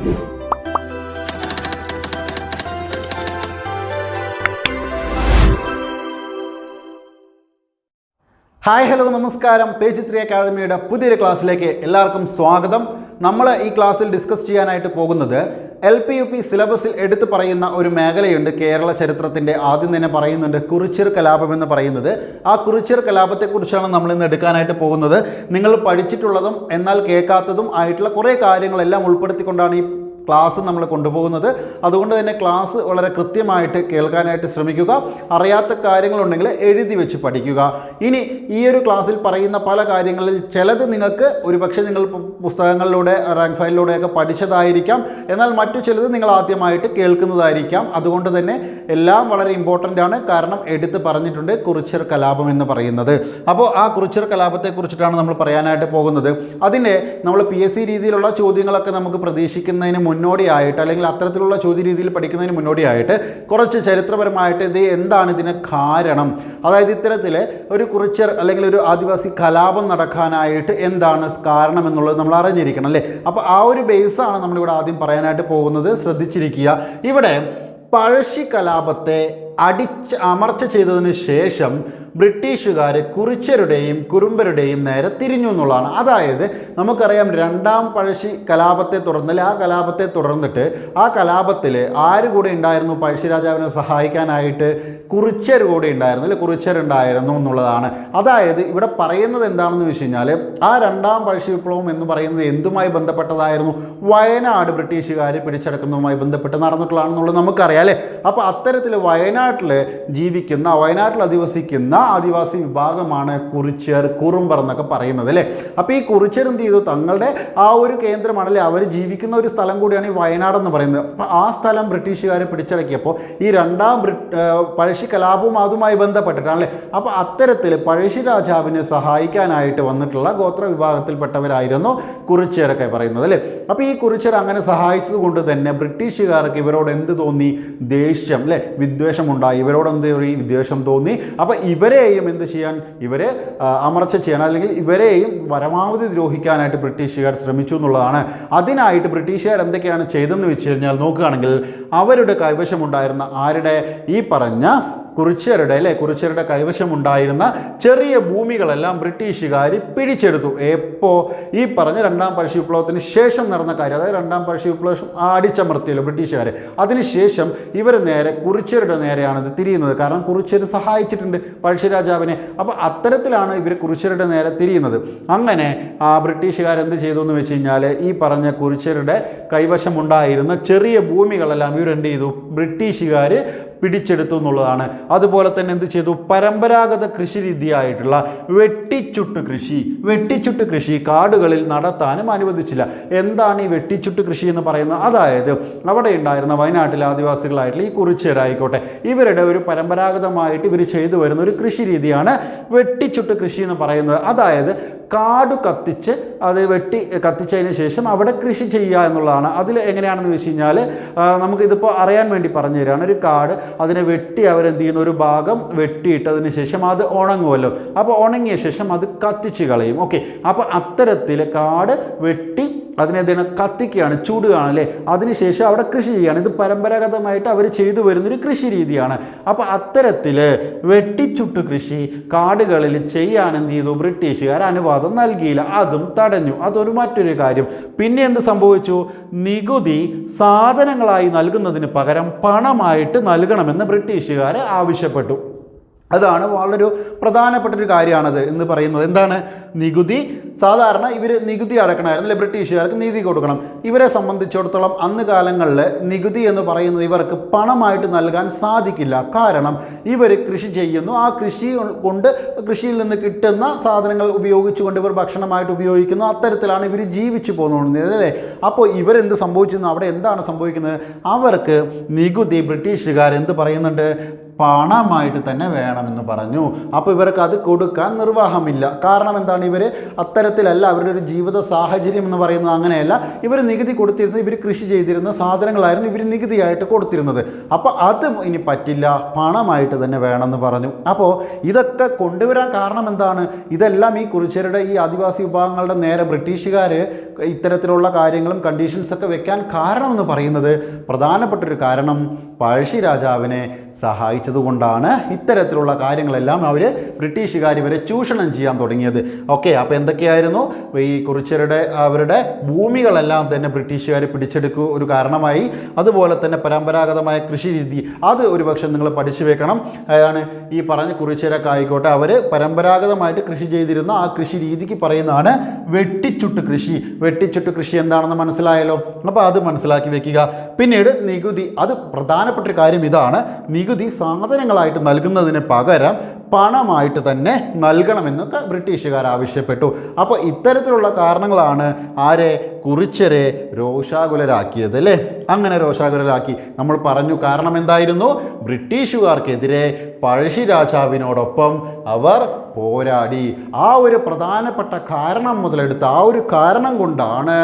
Hi hello നമസ്കാരം. Page 3 അക്കാദമിയുടെ പുതിയൊരു ക്ലാസ്സിലേക്ക് എല്ലാവർക്കും സ്വാഗതം. നമ്മൾ ഈ ക്ലാസ്സിൽ ഡിസ്കസ് ചെയ്യാനായിട്ട് പോകുന്നത് LP-UP സിലബസിൽ എടുത്തു പറയുന്ന ഒരു മേഖലയുണ്ട്. കേരള ചരിത്രത്തിൻ്റെ ആദ്യം തന്നെ പറയുന്നുണ്ട് കുറിച്യർ കലാപം എന്ന് പറയുന്നത്. ആ കുറിച്യർ കലാപത്തെക്കുറിച്ചാണ് നമ്മൾ ഇന്ന് എടുക്കാനായിട്ട് പോകുന്നത്. നിങ്ങൾ പഠിച്ചിട്ടുള്ളതും എന്നാൽ കേൾക്കാത്തതും ആയിട്ടുള്ള കുറേ കാര്യങ്ങളെല്ലാം ഉൾപ്പെടുത്തിക്കൊണ്ടാണ് ഈ ക്ലാസ് നമ്മൾ കൊണ്ടുപോകുന്നത്. അതുകൊണ്ട് തന്നെ ക്ലാസ് വളരെ കൃത്യമായിട്ട് കേൾക്കാനായിട്ട് ശ്രമിക്കുക. അറിയാത്ത കാര്യങ്ങളുണ്ടെങ്കിൽ എഴുതി വെച്ച് പഠിക്കുക. ഇനി ഈ ഒരു ക്ലാസ്സിൽ പറയുന്ന പല കാര്യങ്ങളിൽ ചിലത് നിങ്ങൾക്ക് ഒരുപക്ഷെ നിങ്ങൾ പുസ്തകങ്ങളിലൂടെ റാങ്ക് ഫയലിലൂടെയൊക്കെ പഠിച്ചതായിരിക്കാം, എന്നാൽ മറ്റു ചിലത് നിങ്ങൾ ആദ്യമായിട്ട് കേൾക്കുന്നതായിരിക്കാം. അതുകൊണ്ട് തന്നെ എല്ലാം വളരെ ഇമ്പോർട്ടൻ്റ് ആണ്. കാരണം എടുത്ത് പറഞ്ഞിട്ടുണ്ട് കുറിച്യർ കലാപം എന്ന് പറയുന്നത്. അപ്പോൾ ആ കുറിച്യർ കലാപത്തെക്കുറിച്ചിട്ടാണ് നമ്മൾ പറയാനായിട്ട് പോകുന്നത്. അതിൻ്റെ നമ്മൾ PSC രീതിയിലുള്ള ചോദ്യങ്ങളൊക്കെ നമുക്ക് പ്രതീക്ഷിക്കുന്നതിന് മുന്നോടിയായിട്ട്, അല്ലെങ്കിൽ അത്തരത്തിലുള്ള ചോദ്യ രീതിയിൽ പഠിക്കുന്നതിന് മുന്നോടിയായിട്ട് കുറച്ച് ചരിത്രപരമായിട്ട് ഇത് എന്താണ് ഇതിന് കാരണം, അതായത് ഇത്തരത്തിൽ ഒരു കുറിച്യർ അല്ലെങ്കിൽ ഒരു ആദിവാസി കലാപം നടക്കാനായിട്ട് എന്താണ് കാരണം എന്നുള്ളത് നമ്മൾ അറിഞ്ഞിരിക്കണം അല്ലേ. അപ്പോൾ ആ ഒരു ബേസാണ് നമ്മളിവിടെ ആദ്യം പറയാനായിട്ട് പോകുന്നത്. ശ്രദ്ധിച്ചിരിക്കുക. ഇവിടെ പഴശ്ശി കലാപത്തെ അമർച്ച ചെയ്തതിന് ശേഷം ബ്രിട്ടീഷുകാർ കുറിച്യരുടെയും കുറുമ്പരുടെയും നേരെ തിരിഞ്ഞു എന്നുള്ളതാണ്. അതായത് നമുക്കറിയാം, രണ്ടാം പഴശ്ശി കലാപത്തെ തുടർന്ന്, ആ കലാപത്തെ തുടർന്നിട്ട് ആ കലാപത്തിൽ ആര് കൂടെ ഉണ്ടായിരുന്നു? പഴശ്ശിരാജാവിനെ സഹായിക്കാനായിട്ട് കുറിച്യർ കൂടെ ഉണ്ടായിരുന്നു അല്ലെ, കുറിച്യർ ഉണ്ടായിരുന്നു എന്നുള്ളതാണ്. അതായത് ഇവിടെ പറയുന്നത് എന്താണെന്ന് വെച്ച് കഴിഞ്ഞാൽ, ആ രണ്ടാം പഴശ്ശി വിപ്ലവം എന്ന് പറയുന്നത് എന്തുമായി ബന്ധപ്പെട്ടതായിരുന്നു? വയനാട് ബ്രിട്ടീഷുകാർ പിടിച്ചെടുക്കുന്നതുമായി ബന്ധപ്പെട്ട് നടന്നിട്ടുള്ളതാണെന്നുള്ളത് നമുക്കറിയാം അല്ലേ. അപ്പോൾ അത്തരത്തിൽ വയനാട്ടിൽ ജീവിക്കുന്ന, വയനാട്ടിൽ അധിവസിക്കുന്ന ആദിവാസി വിഭാഗമാണ് കുറിച്യർ, കുറുമ്പർ എന്നൊക്കെ പറയുന്നത് അല്ലേ. അപ്പോൾ ഈ കുറിച്യർ എന്ത് ചെയ്തു? തങ്ങളുടെ ആ ഒരു കേന്ദ്രമാണല്ലേ, അവർ ജീവിക്കുന്ന ഒരു സ്ഥലം കൂടിയാണ് ഈ വയനാട് എന്ന് പറയുന്നത്. അപ്പോൾ ആ സ്ഥലം ബ്രിട്ടീഷുകാർ പിടിച്ചടക്കിയപ്പോൾ ഈ രണ്ടാം പഴശ്ശി കലാപവും അതുമായി ബന്ധപ്പെട്ടിട്ടാണല്ലേ. അപ്പോൾ അത്തരത്തിൽ പഴശ്ശി രാജാവിനെ സഹായിക്കാനായിട്ട് വന്നിട്ടുള്ള ഗോത്ര വിഭാഗത്തിൽപ്പെട്ടവരായിരുന്നു കുറിച്യരൊക്കെ പറയുന്നത് അല്ലേ. അപ്പോൾ ഈ കുറിച്യർ അങ്ങനെ സഹായിച്ചത് കൊണ്ട് തന്നെ ബ്രിട്ടീഷുകാർക്ക് ഇവരോട് എന്ത് തോന്നി? ദേഷ്യം അല്ലേ, വിദ്വേഷം ഉണ്ടായി. ഇവരോട് എന്ത് വിദ്വേഷം തോന്നി. അപ്പോൾ ഇവരെയും എന്ത് ചെയ്യാൻ? ഇവരെ അമർച്ച ചെയ്യാൻ, അല്ലെങ്കിൽ ഇവരെയും പരമാവധി ദ്രോഹിക്കാനായിട്ട് ബ്രിട്ടീഷുകാർ ശ്രമിച്ചു എന്നുള്ളതാണ്. അതിനായിട്ട് ബ്രിട്ടീഷുകാർ എന്തൊക്കെയാണ് ചെയ്തതെന്ന് വെച്ച് കഴിഞ്ഞാൽ നോക്കുകയാണെങ്കിൽ, അവരുടെ കൈവശമുണ്ടായിരുന്ന ആരുടെ? ഈ പറഞ്ഞ കുറിച്യരുടെ അല്ലേ, കുറിച്യരുടെ കൈവശമുണ്ടായിരുന്ന ചെറിയ ഭൂമികളെല്ലാം ബ്രിട്ടീഷുകാർ പിടിച്ചെടുത്തു. എപ്പോൾ? ഈ പറഞ്ഞ രണ്ടാം പഴശ്ശി വിപ്ലവത്തിന് ശേഷം നടന്ന കാര്യം. അതായത് രണ്ടാം പഴശ്ശി വിപ്ലവം അടിച്ചമർത്തിയല്ലോ ബ്രിട്ടീഷുകാർ. അതിനുശേഷം ഇവർ നേരെ കുറിച്യരുടെ നേരെയാണ് ഇത് തിരിയുന്നത്. കാരണം കുറിച്യർ സഹായിച്ചിട്ടുണ്ട് പഴശ്ശിരാജാവിനെ. അപ്പോൾ അത്തരത്തിലാണ് ഇവർ കുറിച്യരുടെ നേരെ തിരിയുന്നത്. അങ്ങനെ ബ്രിട്ടീഷുകാർ എന്ത് ചെയ്തു എന്ന് വെച്ച് കഴിഞ്ഞാൽ, ഈ പറഞ്ഞ കുറിച്യരുടെ കൈവശമുണ്ടായിരുന്ന ചെറിയ ഭൂമികളെല്ലാം ഇവരെന്ത് ചെയ്തു? ബ്രിട്ടീഷുകാർ പിടിച്ചെടുത്തു എന്നുള്ളതാണ്. അതുപോലെ തന്നെ എന്ത് ചെയ്തു? പരമ്പരാഗത കൃഷി രീതിയായിട്ടുള്ള വെട്ടിച്ചുട്ട് കൃഷി കാടുകളിൽ നടത്താനും അനുവദിച്ചില്ല. എന്താണ് ഈ വെട്ടിച്ചുട്ട് കൃഷി എന്ന് പറയുന്നത്? അതായത് അവിടെ ഉണ്ടായിരുന്ന വയനാട്ടിലെ ആദിവാസികളായിട്ടുള്ള ഈ കുറിച്യരായിക്കോട്ടെ, ഇവരുടെ ഒരു പരമ്പരാഗതമായിട്ട് ഇവർ ചെയ്തു വരുന്ന ഒരു കൃഷി രീതിയാണ് വെട്ടിച്ചുട്ട് കൃഷി എന്ന് പറയുന്നത്. അതായത് കാട് കത്തിച്ച് അത് കത്തിച്ചതിന് ശേഷം അവിടെ കൃഷി ചെയ്യുക എന്നുള്ളതാണ്. അതിൽ എങ്ങനെയാണെന്ന് വെച്ച് കഴിഞ്ഞാൽ, നമുക്കിതിപ്പോൾ അറിയാൻ വേണ്ടി പറഞ്ഞു തരികയാണ്. ഒരു കാട്, അതിനെ വെട്ടി അവരെന്ത് ചെയ്യുന്ന, ഒരു ഭാഗം വെട്ടിയിട്ടതിന് ശേഷം അത് ഉണങ്ങുമല്ലോ. അപ്പോൾ ഉണങ്ങിയ ശേഷം അത് കത്തിച്ച് കളയും. ഓക്കെ. അപ്പോൾ അത്തരത്തിൽ കാട് വെട്ടി അതിനെ കത്തിക്കുകയാണ്, ചൂടുകയാണ് അല്ലേ. അതിനുശേഷം അവിടെ കൃഷി ചെയ്യുകയാണ്. ഇത് പരമ്പരാഗതമായിട്ട് അവർ ചെയ്തു വരുന്നൊരു കൃഷി രീതിയാണ്. അപ്പോൾ അത്തരത്തിൽ വെട്ടിച്ചുട്ട് കൃഷി കാടുകളിൽ ചെയ്യാൻ എന്ത് ചെയ്തു? ബ്രിട്ടീഷുകാർ അനുവാദം നൽകിയില്ല, അതും തടഞ്ഞു. അതൊരു മറ്റൊരു കാര്യം. പിന്നെ എന്ത് സംഭവിച്ചു? നികുതി സാധനങ്ങളായി നൽകുന്നതിന് പകരം പണമായിട്ട് നൽകണമെന്ന് ബ്രിട്ടീഷുകാർ ആവശ്യപ്പെട്ടു. അതാണ് വളരെ പ്രധാനപ്പെട്ടൊരു കാര്യമാണത് എന്ന് പറയുന്നത്. എന്താണ്? നികുതി. സാധാരണ ഇവർ നികുതി അടക്കണമായിരുന്നു അല്ലെ, ബ്രിട്ടീഷുകാർക്ക് നീതി കൊടുക്കണം. ഇവരെ സംബന്ധിച്ചിടത്തോളം അന്ന് കാലങ്ങളിൽ നികുതി എന്ന് പറയുന്നത് ഇവർക്ക് പണമായിട്ട് നൽകാൻ സാധിക്കില്ല. കാരണം ഇവർ കൃഷി ചെയ്യുന്നു, ആ കൃഷി കൊണ്ട് കൃഷിയിൽ നിന്ന് കിട്ടുന്ന സാധനങ്ങൾ ഉപയോഗിച്ചുകൊണ്ട് ഇവർ ഭക്ഷണമായിട്ട് ഉപയോഗിക്കുന്നു. അത്തരത്തിലാണ് ഇവർ ജീവിച്ചു പോകുന്നത് അല്ലേ. അപ്പോൾ ഇവരെന്ത് സംഭവിച്ചെന്ന്, അവിടെ എന്താണ് സംഭവിക്കുന്നത്? അവർക്ക് നികുതി ബ്രിട്ടീഷുകാർ എന്ത് പറയുന്നുണ്ട്? പണമായിട്ട് തന്നെ വേണമെന്ന് പറഞ്ഞു. അപ്പോൾ ഇവർക്ക് അത് കൊടുക്കാൻ നിർവാഹമില്ല. കാരണം എന്താണ്? ഇവർ അത്തരത്തിലല്ല അവരുടെ ഒരു ജീവിത സാഹചര്യം എന്ന് പറയുന്നത്. അങ്ങനെയല്ല, ഇവർ നികുതി കൊടുത്തിരുന്നത്, ഇവർ കൃഷി ചെയ്തിരുന്ന സാധനങ്ങളായിരുന്നു ഇവർ നികുതിയായിട്ട് കൊടുത്തിരുന്നത്. അപ്പോൾ അത് ഇനി പറ്റില്ല, പണമായിട്ട് തന്നെ വേണമെന്ന് പറഞ്ഞു. അപ്പോൾ ഇതൊക്കെ കൊണ്ടുവരാൻ കാരണം എന്താണ്? ഇതെല്ലാം ഈ കുറിച്യരുടെ ഈ ആദിവാസി വിഭാഗങ്ങളുടെ നേരെ ബ്രിട്ടീഷുകാർ ഇത്തരത്തിലുള്ള കാര്യങ്ങളും കണ്ടീഷൻസൊക്കെ വെക്കാൻ കാരണം എന്ന് പറയുന്നത്, പ്രധാനപ്പെട്ടൊരു കാരണം പഴശ്ശി രാജാവിനെ സഹായിച്ചതുകൊണ്ടാണ് ഇത്തരത്തിലുള്ള കാര്യങ്ങളെല്ലാം ബ്രിട്ടീഷുകാർ ഇവരെ ചൂഷണം ചെയ്യാൻ തുടങ്ങിയത്. ഓക്കെ, അപ്പോൾ എന്തൊക്കെയായിരുന്നു ഈ കുറിച്യരുടെ അവരുടെ ഭൂമികളെല്ലാം തന്നെ ബ്രിട്ടീഷുകാർ പിടിച്ചെടുക്കുക ഒരു കാരണമായി. അതുപോലെ തന്നെ പരമ്പരാഗതമായ കൃഷി രീതി, അത് ഒരുപക്ഷെ നിങ്ങൾ പഠിച്ചു വെക്കണം. അതാണ് ഈ പറഞ്ഞ കുറിച്യരൊക്കെ ആയിക്കോട്ടെ, അവർ പരമ്പരാഗതമായിട്ട് കൃഷി ചെയ്തിരുന്ന ആ കൃഷി രീതിക്ക് പറയുന്നതാണ് വെട്ടിച്ചുട്ട് കൃഷി. വെട്ടിച്ചുട്ട് കൃഷി എന്താണെന്ന് മനസ്സിലായല്ലോ. അപ്പോൾ അത് മനസ്സിലാക്കി വെക്കുക. പിന്നീട് നികുതി, അത് പ്രധാനപ്പെട്ട ഒരു കാര്യം ഇതാണ്. നികുതി സാധനങ്ങളായിട്ട് നൽകുന്നതിന് പകരം പണമായിട്ട് തന്നെ നൽകണമെന്നൊക്കെ ബ്രിട്ടീഷുകാർ ആവശ്യപ്പെട്ടു. അപ്പോൾ ഇത്തരത്തിലുള്ള കാരണങ്ങളാണ് ആരെ, കുറിച്യരെ രോഷാകുലരാക്കിയത് അല്ലേ. അങ്ങനെ രോഷാകുലരാക്കി നമ്മൾ പറഞ്ഞു. കാരണം എന്തായിരുന്നു? ബ്രിട്ടീഷുകാർക്കെതിരെ പഴശ്ശി രാജാവിനോടൊപ്പം അവർ പോരാടി. ആ ഒരു പ്രധാനപ്പെട്ട കാരണം മുതലെടുത്ത് ആ ഒരു കാരണം കൊണ്ടാണ്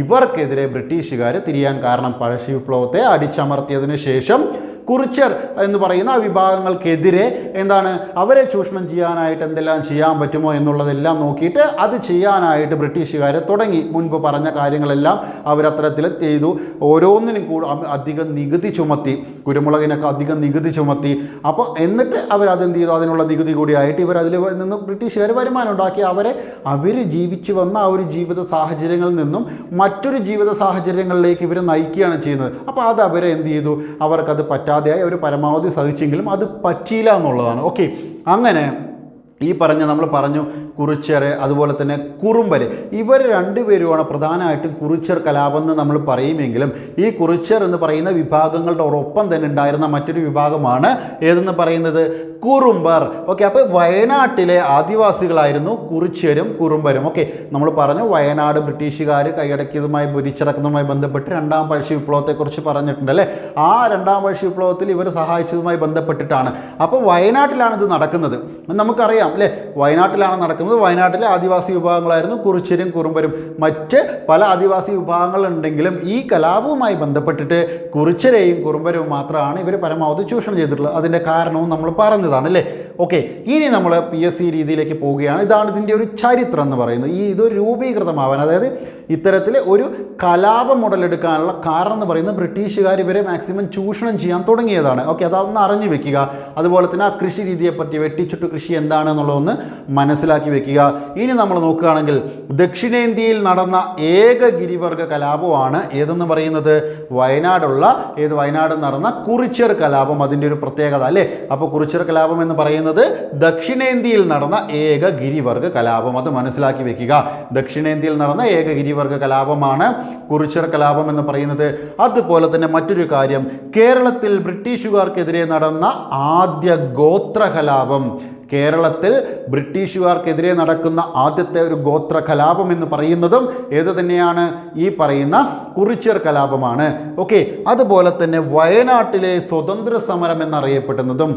ഇവർക്കെതിരെ ബ്രിട്ടീഷുകാർ തിരിയാൻ കാരണം. പഴശ്ശി വിപ്ലവത്തെ അടിച്ചമർത്തിയതിനു ശേഷം കുറിച്യർ എന്ന് പറയുന്ന വിഭാഗങ്ങൾക്കെതിരെ എന്താണ്, അവരെ ചൂഷണം ചെയ്യാനായിട്ട് എന്തെല്ലാം ചെയ്യാൻ പറ്റുമോ എന്നുള്ളതെല്ലാം നോക്കിയിട്ട് അത് ചെയ്യാനായിട്ട് ബ്രിട്ടീഷുകാരെ തുടങ്ങി. മുൻപ് പറഞ്ഞ കാര്യങ്ങളെല്ലാം അവരത്തരത്തിൽ ചെയ്തു. ഓരോന്നിനും അധികം നികുതി ചുമത്തി, കുരുമുളകിനൊക്കെ അധികം നികുതി ചുമത്തി. അപ്പോൾ എന്നിട്ട് അവരതെന്ത് ചെയ്തു, അതിനുള്ള നികുതി കൂടിയായിട്ട് ഇവർ അതിൽ നിന്ന് ബ്രിട്ടീഷുകാർ വരുമാനം ഉണ്ടാക്കി. അവർ ജീവിച്ചു വന്ന ആ ഒരു ജീവിത സാഹചര്യങ്ങളിൽ നിന്നും മറ്റൊരു ജീവിത സാഹചര്യങ്ങളിലേക്ക് ഇവർ നയിക്കുകയാണ് ചെയ്യുന്നത്. അപ്പോൾ അത് അവരെ എന്ത് ചെയ്തു, അവർക്കത് പറ്റാതെയായി അവർ പരമാവധി സഹിച്ചെങ്കിലും അത് പറ്റിയില്ല എന്നുള്ളതാണ്. ഓക്കെ, അങ്ങനെ ഈ നമ്മൾ പറഞ്ഞു കുറിച്യർ, അതുപോലെ തന്നെ കുറുമ്പർ, ഇവർ രണ്ടുപേരുമാണ് പ്രധാനമായിട്ടും കുറിച്യർ കലാപം എന്ന് നമ്മൾ പറയുമെങ്കിലും ഈ കുറിച്യർ എന്ന് പറയുന്ന വിഭാഗങ്ങളുടെ ഒപ്പം തന്നെ ഉണ്ടായിരുന്ന മറ്റൊരു വിഭാഗമാണ് ഏതെന്ന് പറയുന്നത്, കുറുമ്പർ. ഓക്കെ, അപ്പോൾ വയനാട്ടിലെ ആദിവാസികളായിരുന്നു കുറിച്യരും കുറുമ്പരും. ഓക്കെ, നമ്മൾ പറഞ്ഞു വയനാട് ബ്രിട്ടീഷുകാർ കൈയടക്കിയതുമായി ഭരിച്ചടക്കുന്നതുമായി ബന്ധപ്പെട്ട് രണ്ടാം പഴശ്ശി വിപ്ലവത്തെക്കുറിച്ച് പറഞ്ഞിട്ടുണ്ട് അല്ലേ. ആ രണ്ടാം പഴശ്ശി വിപ്ലവത്തിൽ ഇവർ സഹായിച്ചതുമായി ബന്ധപ്പെട്ടിട്ടാണ്. അപ്പോൾ വയനാട്ടിലാണ് ഇത് നടക്കുന്നത്, നമുക്കറിയാം അല്ലേ. വയനാട്ടിലാണ് നടക്കുന്നത്. വയനാട്ടിലെ ആദിവാസി വിഭാഗങ്ങളായിരുന്നു കുറിച്യരും കുറുമ്പരും. മറ്റ് പല ആദിവാസി വിഭാഗങ്ങളുണ്ടെങ്കിലും ഈ കലാപവുമായി ബന്ധപ്പെട്ടിട്ട് കുറിച്യരെയും കുറുമ്പരും മാത്രമാണ് ഇവർ പരമാവധി ചൂഷണം ചെയ്തിട്ടുള്ളത്. അതിൻ്റെ കാരണവും നമ്മൾ പറഞ്ഞതാണ് അല്ലേ. ഓക്കെ, ഇനി നമ്മൾ PSC രീതിയിലേക്ക് പോവുകയാണ്. ഇതാണ് ഇതിൻ്റെ ഒരു ചരിത്രം എന്ന് പറയുന്നത്. ഇതൊരു രൂപീകൃതമാവാൻ, അതായത് ഇത്തരത്തിൽ ഒരു കലാപം ഉടലെടുക്കാനുള്ള കാരണം എന്ന് പറയുന്നത് ബ്രിട്ടീഷുകാർ ഇവരെ മാക്സിമം ചൂഷണം ചെയ്യാൻ തുടങ്ങിയതാണ്. ഓക്കെ, അതൊന്ന് അറിഞ്ഞു വെക്കുക. അതുപോലെ തന്നെ ആ കൃഷി രീതിയെപ്പറ്റി, വെട്ടിച്ചുട്ട് കൃഷി എന്താണെന്നുള്ളതൊന്ന് മനസ്സിലാക്കി വെക്കുക. ഇനി നമ്മൾ നോക്കുകയാണെങ്കിൽ ദക്ഷിണേന്ത്യയിൽ നടന്ന ഏക ഗിരിവർഗ കലാപമാണ് ഏതെന്ന് പറയുന്നത്, വയനാട് നടന്ന കുറിച്യർ കലാപം. അതിൻ്റെ ഒരു പ്രത്യേകത അല്ലേ. അപ്പോൾ കുറിച്യർ കലാപം എന്ന് പറയുന്നത് ദക്ഷിണേന്ത്യയിൽ നടന്ന ഏക ഗിരിവർഗ കലാപം, അത് മനസ്സിലാക്കി വെക്കുക. ദക്ഷിണേന്ത്യയിൽ നടന്ന ഏക ഗിരിവർഗ കലാപമാണ് കുറിച്യർ കലാപം എന്ന് പറയുന്നത്. അതുപോലെ തന്നെ മറ്റൊരു കാര്യം, കേരളത്തിൽ ബ്രിട്ടീഷുകാർക്കെതിരെ നടന്ന ആദ്യ ഗോത്ര കലാപം, കേരളത്തിൽ ബ്രിട്ടീഷുകാർക്കെതിരെ നടക്കുന്ന ആദ്യത്തെ ഒരു ഗോത്ര കലാപം എന്ന് പറയുന്നതും ഏത് തന്നെയാണ്, ഈ പറയുന്ന കുറിച്യർ കലാപമാണ്. ഓക്കെ, അതുപോലെ തന്നെ വയനാട്ടിലെ സ്വതന്ത്ര സമരം എന്നറിയപ്പെടുന്നതും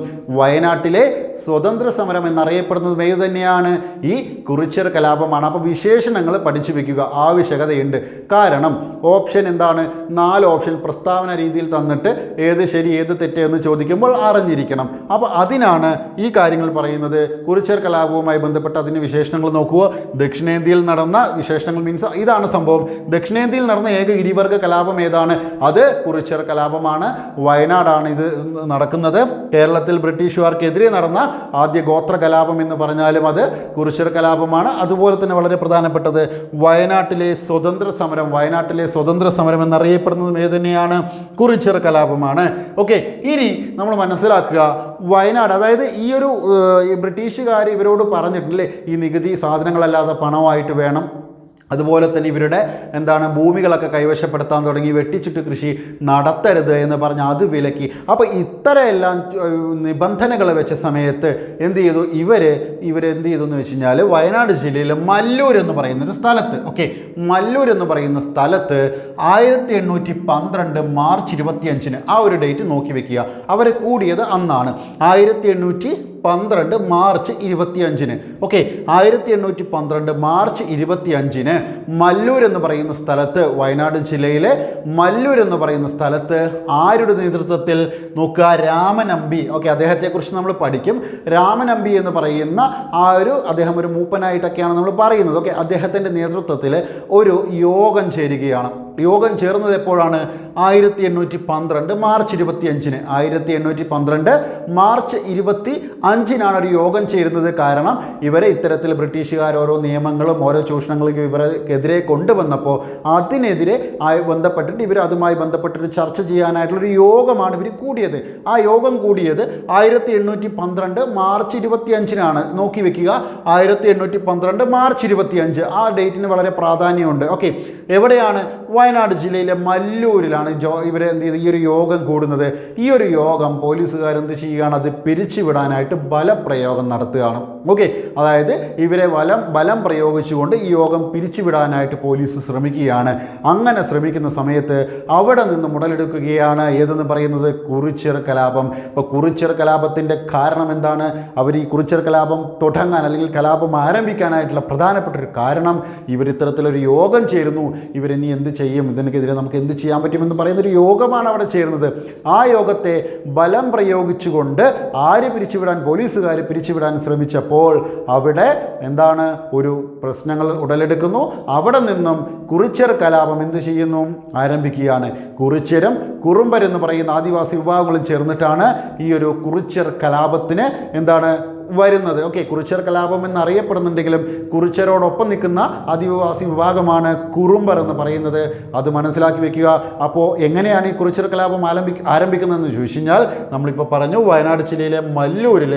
ഏത് തന്നെയാണ്, ഈ കുറിച്യർ കലാപമാണ്. അപ്പോൾ വിശേഷണങ്ങൾ പഠിച്ചു വെക്കുക, ആവശ്യകതയുണ്ട്. കാരണം ഓപ്ഷൻ എന്താണ്, 4 ഓപ്ഷൻ പ്രസ്താവന രീതിയിൽ തന്നിട്ട് ഏത് ശരി ഏത് തെറ്റ് എന്ന് ചോദിക്കുമ്പോൾ അറിഞ്ഞിരിക്കണം. അപ്പോൾ അതിനാണ് ഈ കാര്യങ്ങൾ പറയുന്നത്. കുറിച്യർ കലാപവുമായി ബന്ധപ്പെട്ട് അതിന് വിശേഷണങ്ങൾ നോക്കുക. ദക്ഷിണേന്ത്യയിൽ നടന്ന വിശേഷണങ്ങൾ മീൻസ് ഇതാണ് സംഭവം. ദക്ഷിണേന്ത്യയിൽ നടന്ന ഏക ഗിരിവർഗ കലാപം ഏതാണ്, അത് കുറിച്യർ കലാപമാണ്. വയനാടാണ് ഇത് നടക്കുന്നത്. കേരളത്തിൽ ബ്രിട്ടീഷുകാർക്കെതിരെ നടന്ന ആദ്യ ഗോത്ര കലാപം എന്ന് പറഞ്ഞാലും അത് കുറിച്യർ കലാപമാണ്. അതുപോലെ തന്നെ വളരെ പ്രധാനപ്പെട്ടത് വയനാട്ടിലെ സ്വതന്ത്ര സമരം എന്നറിയപ്പെടുന്നതും ഏത് തന്നെയാണ്, കുറിച്യർ കലാപമാണ്. ഓക്കെ, ഇനി നമ്മൾ മനസ്സിലാക്കുക, വയനാട്, അതായത് ഈ ഒരു ബ്രിട്ടീഷുകാർ ഇവരോട് പറഞ്ഞിട്ടില്ലേ, ഈ നികുതി സാധനങ്ങളല്ലാതെ പണമായിട്ട് വേണം, അതുപോലെ തന്നെ ഇവരുടെ ഭൂമികളൊക്കെ കൈവശപ്പെടുത്താൻ തുടങ്ങി, വെട്ടിച്ചുട്ട് കൃഷി നടത്തരുത് എന്ന് പറഞ്ഞ് അത് വിലക്കി. അപ്പോൾ ഇത്രയെല്ലാം നിബന്ധനകൾ വെച്ച സമയത്ത് എന്ത് ചെയ്തു ഇവരെന്ത് ചെയ്തു എന്ന് വെച്ച് കഴിഞ്ഞാൽ വയനാട് ജില്ലയിലെ മല്ലൂർ എന്ന് പറയുന്ന ഒരു സ്ഥലത്ത് മല്ലൂർ എന്ന് പറയുന്ന സ്ഥലത്ത് 1812 മാർച്ച് 25 ആ ഒരു ഡേറ്റ് നോക്കി വെക്കുക. അവർ കൂടിയത് അന്നാണ് 1812 മാർച്ച് 25. 1812 മാർച്ച് 25 മല്ലൂർ എന്ന് പറയുന്ന സ്ഥലത്ത്, വയനാട് ജില്ലയിലെ മല്ലൂർ എന്ന് പറയുന്ന സ്ഥലത്ത് ആരുടെ നേതൃത്വത്തിൽ നോക്കുക? രാമനമ്പി. അദ്ദേഹത്തെക്കുറിച്ച് നമ്മൾ പഠിക്കും. രാമനമ്പി എന്ന് പറയുന്ന അദ്ദേഹം ഒരു മൂപ്പനായിട്ടൊക്കെയാണ് നമ്മൾ പറയുന്നത്. അദ്ദേഹത്തിൻ്റെ നേതൃത്വത്തിൽ ഒരു യോഗം ചേരുകയാണ്. യോഗം ചേർന്നത് എപ്പോഴാണ്? 1812 മാർച്ച് 25. 1812 മാർച്ച് 25 ഒരു യോഗം ചേരുന്നത്. കാരണം ഇവരെ ഇത്തരത്തിൽ ബ്രിട്ടീഷുകാർ ഓരോ നിയമങ്ങളും ഓരോ ചൂഷണങ്ങളും ഇവർക്കെതിരെ കൊണ്ടുവന്നപ്പോൾ അതിനെതിരെ ബന്ധപ്പെട്ടിട്ട് അതുമായി ബന്ധപ്പെട്ടിട്ട് ചർച്ച ചെയ്യാനായിട്ടുള്ളൊരു യോഗമാണ് ഇവർ കൂടിയത്. ആ യോഗം കൂടിയത് 1812 മാർച്ച് 25 നോക്കി വെക്കുക. 1812 മാർച്ച് 25 ആ ഡേറ്റിന് വളരെ പ്രാധാന്യമുണ്ട്. എവിടെയാണ്? വയനാട് ജില്ലയിലെ മല്ലൂരിലാണ് ഇവരെ എന്ത് ചെയ്ത് ഈ ഒരു യോഗം കൂടുന്നത്. ഈ ഒരു യോഗം പോലീസുകാരെന്ത് ചെയ്യുകയാണ്? അത് പിരിച്ചുവിടാനായിട്ട് ബലപ്രയോഗം നടത്തുകയാണ്. അതായത് ഇവരെ ബലം പ്രയോഗിച്ചുകൊണ്ട് ഈ യോഗം പിരിച്ചുവിടാനായിട്ട് പോലീസ് ശ്രമിക്കുകയാണ്. അങ്ങനെ ശ്രമിക്കുന്ന സമയത്ത് അവിടെ നിന്ന് മുതലെടുക്കുകയാണ് ഏതെന്ന് പറയുന്നത് കുറിച്യർ കലാപം. ഇപ്പോൾ കുറിച്യർ കലാപത്തിൻ്റെ കാരണം എന്താണ്? അവർ ഈ കുറിച്യർ കലാപം തുടങ്ങാൻ അല്ലെങ്കിൽ കലാപം ആരംഭിക്കാനായിട്ടുള്ള പ്രധാനപ്പെട്ട ഒരു കാരണം ഇത്തരത്തിലൊരു യോഗം ചേരുന്നു. ഇവരിനി എന്ത് ചെയ്യും, ഇതിനെതിരെ നമുക്ക് എന്ത് ചെയ്യാൻ പറ്റുമെന്ന് പറയുന്നൊരു യോഗമാണ് അവിടെ ചേരുന്നത്. ആ യോഗത്തെ ബലം പ്രയോഗിച്ചുകൊണ്ട് പോലീസുകാർ പിരിച്ചുവിടാൻ ശ്രമിച്ചപ്പോൾ അവിടെ ഒരു പ്രശ്നങ്ങൾ ഉടലെടുക്കുന്നു. അവിടെ നിന്നും കുറിച്യർ കലാപം എന്ത് ചെയ്യുന്നു? ആരംഭിക്കുകയാണ്. കുറിച്യരും കുറുമ്പരെന്ന് പറയുന്ന ആദിവാസി വിഭാഗങ്ങളും ചേർന്നിട്ടാണ് ഈ ഒരു കുറിച്യർ കലാപത്തിന് വരുന്നത്. കുറിച്യർ കലാപം എന്നറിയപ്പെടുന്നുണ്ടെങ്കിലും കുറിച്യരോടൊപ്പം നിൽക്കുന്ന ആദിവാസി വിഭാഗമാണ് കുറുമ്പർ എന്ന് പറയുന്നത്. അത് മനസ്സിലാക്കി വെക്കുക. അപ്പോൾ എങ്ങനെയാണ് ഈ കുറിച്യർ കലാപം ആരംഭിക്കുന്നതെന്ന് ചോദിച്ചു കഴിഞ്ഞാൽ നമ്മളിപ്പോൾ പറഞ്ഞു, വയനാട് ജില്ലയിലെ മല്ലൂരിൽ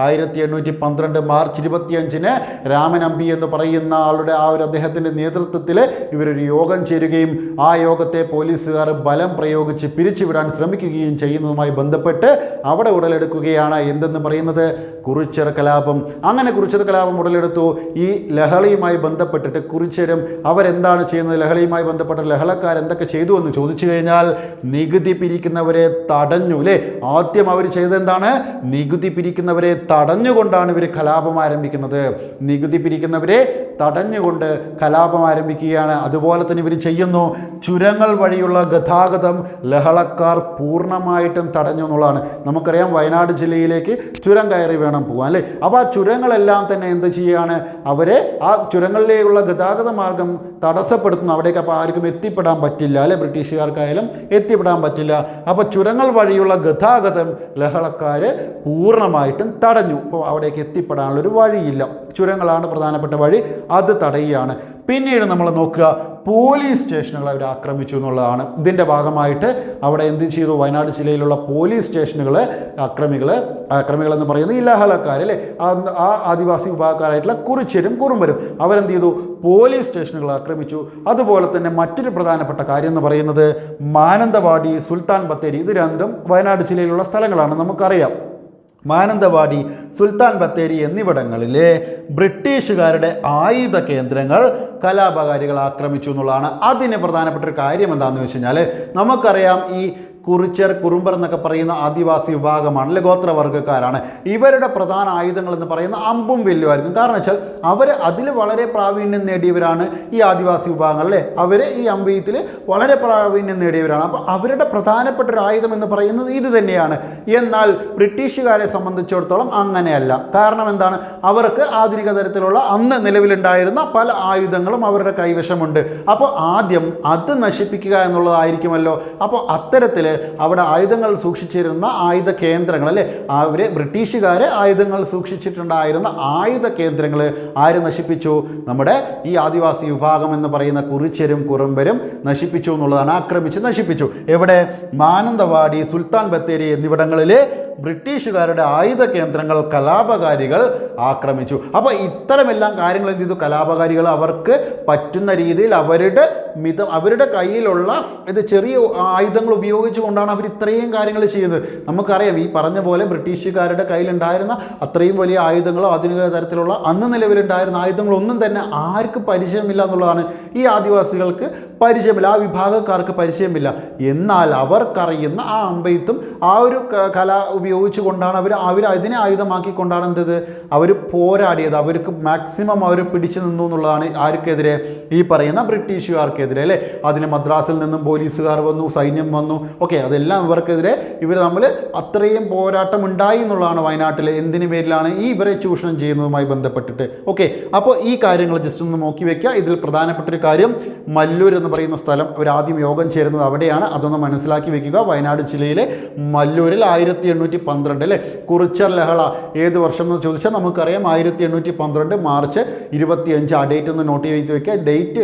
1812 മാർച്ച് 25 രാമനമ്പി എന്ന് പറയുന്ന ആളുടെ അദ്ദേഹത്തിൻ്റെ നേതൃത്വത്തിൽ ഇവരൊരു യോഗം ചേരുകയും ആ യോഗത്തെ പോലീസുകാർ ബലം പ്രയോഗിച്ച് പിരിച്ചുവിടാൻ ശ്രമിക്കുകയും ചെയ്യുന്നതുമായി ബന്ധപ്പെട്ട് അവിടെ ഉടലെടുക്കുകയാണ് എന്തെന്ന് പറയുന്നത്? കുറിച്യർ കലാപം. അങ്ങനെ കുറിച്യർ കലാപം ഉടലെടുത്തു. ഈ ലഹളയുമായി ബന്ധപ്പെട്ടിട്ട് കുറിച്യരും അവരെന്താണ് ചെയ്യുന്നത്? ലഹളയുമായി ബന്ധപ്പെട്ട ലഹളക്കാർ എന്തൊക്കെ ചെയ്തു എന്ന് ചോദിച്ചു കഴിഞ്ഞാൽ നികുതി പിരിക്കുന്നവരെ തടഞ്ഞു. ആദ്യം അവർ ചെയ്തെന്താണ്? നികുതി പിരിക്കുന്നവരെ തടഞ്ഞുകൊണ്ടാണ് ഇവർ കലാപം ആരംഭിക്കുന്നത്. നികുതി പിരിക്കുന്നവരെ തടഞ്ഞുകൊണ്ട് കലാപം ആരംഭിക്കുകയാണ്. അതുപോലെ തന്നെ ഇവർ ചെയ്യുന്നു, ചുരങ്ങൾ വഴിയുള്ള ഗതാഗതം ലഹളക്കാർ പൂർണ്ണമായിട്ടും തടഞ്ഞു എന്നുള്ളതാണ്. നമുക്കറിയാം വയനാട് ജില്ലയിലേക്ക് ചുരം കയറി വേണം പോകാൻ. അപ്പോൾ ആ ചുരങ്ങളെല്ലാം തന്നെ എന്ത് ചെയ്യുകയാണ്? അവരെ ആ ചുരങ്ങളിലേക്കുള്ള ഗതാഗത മാർഗം തടസ്സപ്പെടുത്തുന്നു. അവിടേക്ക് അപ്പോൾ ആർക്കും എത്തിപ്പെടാൻ പറ്റില്ല. ബ്രിട്ടീഷുകാർക്കായാലും എത്തിപ്പെടാൻ പറ്റില്ല. അപ്പോൾ ചുരങ്ങൾ വഴിയുള്ള ഗതാഗതം ലഹളക്കാർ പൂർണ്ണമായിട്ടും തടഞ്ഞു. ഇപ്പോൾ അവിടേക്ക് എത്തിപ്പെടാനുള്ളൊരു വഴിയില്ല. ചുരങ്ങളാണ് പ്രധാനപ്പെട്ട വഴി, അത് തടയുകയാണ്. പിന്നീട് നമ്മൾ നോക്കുക, പോലീസ് സ്റ്റേഷനുകൾ അവർ ആക്രമിച്ചു എന്നുള്ളതാണ്. ഇതിൻ്റെ ഭാഗമായിട്ട് അവിടെ എന്ത് ചെയ്തു? വയനാട് ജില്ലയിലുള്ള പോലീസ് സ്റ്റേഷനുകൾ അക്രമികൾ എന്ന് പറയുന്നത് ഈ ലഹളക്കാർ ആ ആദിവാസി വിഭാഗക്കാരായിട്ടുള്ള കുറിച്യരും കുറുമ്പരും അവരെന്ത് ചെയ്തു? പോലീസ് സ്റ്റേഷനുകൾ ആക്രമിച്ചു. അതുപോലെ തന്നെ മറ്റൊരു പ്രധാനപ്പെട്ട കാര്യം എന്ന് പറയുന്നത് മാനന്തവാടി, സുൽത്താൻ ബത്തേരി, ഇത് രണ്ടും വയനാട് ജില്ലയിലുള്ള സ്ഥലങ്ങളാണ്, നമുക്കറിയാം. മാനന്തവാടി, സുൽത്താൻ ബത്തേരി എന്നിവിടങ്ങളിലെ ബ്രിട്ടീഷുകാരുടെ ആയുധ കേന്ദ്രങ്ങൾ കലാപകാരികൾ ആക്രമിച്ചു എന്നുള്ളതാണ്. അതിന് പ്രധാനപ്പെട്ട ഒരു കാര്യം എന്താണെന്ന് വെച്ച് കഴിഞ്ഞാൽ നമുക്കറിയാം ഈ കുറിച്യർ കുറുമ്പർ എന്നൊക്കെ പറയുന്ന ആദിവാസി വിഭാഗമാണ്, ഗോത്രവർഗ്ഗക്കാരാണ്. ഇവരുടെ പ്രധാന ആയുധങ്ങൾ എന്ന് പറയുന്ന അമ്പും വില്ലുമായിരിക്കും. കാരണം വെച്ചാൽ അവർ അതിൽ വളരെ പ്രാവീണ്യം നേടിയവരാണ് ഈ ആദിവാസി വിഭാഗങ്ങൾ. അവർ ഈ അമ്പയത്തിൽ വളരെ പ്രാവീണ്യം നേടിയവരാണ്. അപ്പോൾ അവരുടെ പ്രധാനപ്പെട്ട ഒരു ആയുധം എന്ന് പറയുന്നത് ഇത് തന്നെയാണ്. എന്നാൽ ബ്രിട്ടീഷുകാരെ സംബന്ധിച്ചിടത്തോളം അങ്ങനെയല്ല. കാരണം എന്താണ്? അവർക്ക് ആധുനിക തരത്തിലുള്ള അന്ന് നിലവിലുണ്ടായിരുന്ന പല ആയുധങ്ങളും അവരുടെ കൈവശമുണ്ട്. അപ്പോൾ ആദ്യം അത് നശിപ്പിക്കുക എന്നുള്ളതായിരിക്കുമല്ലോ. അപ്പോൾ അത്തരത്തിൽ അവിടെ ആയുധങ്ങൾ സൂക്ഷിച്ചിരുന്ന ആയുധ കേന്ദ്രങ്ങൾ ബ്രിട്ടീഷുകാർ ആയുധങ്ങൾ സൂക്ഷിച്ചിട്ടുണ്ടായിരുന്ന ആയുധ കേന്ദ്രങ്ങൾ ആര് നശിപ്പിച്ചു? നമ്മുടെ ഈ ആദിവാസി വിഭാഗം എന്ന് പറയുന്ന കുറിച്യരും കുറുമ്പരും നശിപ്പിച്ചു എന്നുള്ളതാണ്. ആക്രമിച്ച് നശിപ്പിച്ചു. എവിടെ? മാനന്തവാടി, സുൽത്താൻ ബത്തേരി എന്നിവിടങ്ങളിലെ ബ്രിട്ടീഷുകാരുടെ ആയുധ കേന്ദ്രങ്ങൾ കലാപകാരികൾ ആക്രമിച്ചു. അപ്പോൾ ഇത്തരമെല്ലാം കാര്യങ്ങൾ എന്ത് ചെയ്തു? കലാപകാരികൾ അവർക്ക് പറ്റുന്ന രീതിയിൽ അവരുടെ കയ്യിലുള്ള ഇത് ചെറിയ ആയുധങ്ങൾ ഉപയോഗിച്ചുകൊണ്ടാണ് അവർ ഇത്രയും കാര്യങ്ങൾ ചെയ്യുന്നത്. നമുക്കറിയാം, ഈ പറഞ്ഞ പോലെ ബ്രിട്ടീഷുകാരുടെ കയ്യിലുണ്ടായിരുന്ന അത്രയും വലിയ ആയുധങ്ങളോ ആധുനിക തരത്തിലുള്ള അന്ന് നിലവിലുണ്ടായിരുന്ന ആയുധങ്ങളൊന്നും തന്നെ ആർക്ക് പരിചയമില്ല എന്നുള്ളതാണ്. ഈ ആദിവാസികൾക്ക് പരിചയമില്ല, ആ വിഭാഗക്കാർക്ക് പരിചയമില്ല. എന്നാൽ അവർക്കറിയുന്ന ആ അമ്പെയ്ത്തും ആ ഒരു കല ഉപയോഗിച്ചുകൊണ്ടാണ് അവർ അതിനെ ആയുധമാക്കിക്കൊണ്ടാണ് എന്തത് അവർ പോരാടിയത്. അവർക്ക് മാക്സിമം അവർ പിടിച്ചു നിന്നു എന്നുള്ളതാണ്. ആർക്കെതിരെ? ഈ പറയുന്ന ബ്രിട്ടീഷുകാർക്കെതിരെ അല്ലേ. അതിന് മദ്രാസിൽ നിന്നും പോലീസുകാർ വന്നു, സൈന്യം വന്നു, ഓക്കെ, അതെല്ലാം ഇവർക്കെതിരെ ഇവർ തമ്മിൽ അത്രയും പോരാട്ടം ഉണ്ടായി എന്നുള്ളതാണ് വയനാട്ടിൽ. എന്തിനു പേരിലാണ്? ഈ ഇവരെ ചൂഷണം ചെയ്യുന്നതുമായി ബന്ധപ്പെട്ടിട്ട്. ഓക്കെ, അപ്പോൾ ഈ കാര്യങ്ങൾ ജസ്റ്റ് ഒന്ന് നോക്കി വെക്കുക. ഇതിൽ പ്രധാനപ്പെട്ടൊരു കാര്യം, മല്ലൂർ എന്ന് പറയുന്ന സ്ഥലം അവർ ആദ്യം യോഗം ചേരുന്നത് അവിടെയാണ്. അതൊന്ന് മനസ്സിലാക്കി വെക്കുക. വയനാട് ജില്ലയിലെ മല്ലൂരിൽ 1812 അല്ലേ. കുറിച്യർ ലഹള ഏത് വർഷം എന്ന് ചോദിച്ചാൽ നമുക്കറിയാം 1812 മാർച്ച് 25. ആ ഡേറ്റ് ഒന്ന് നോട്ട് ചെയ്ത് വെക്കുക. ഡേറ്റ്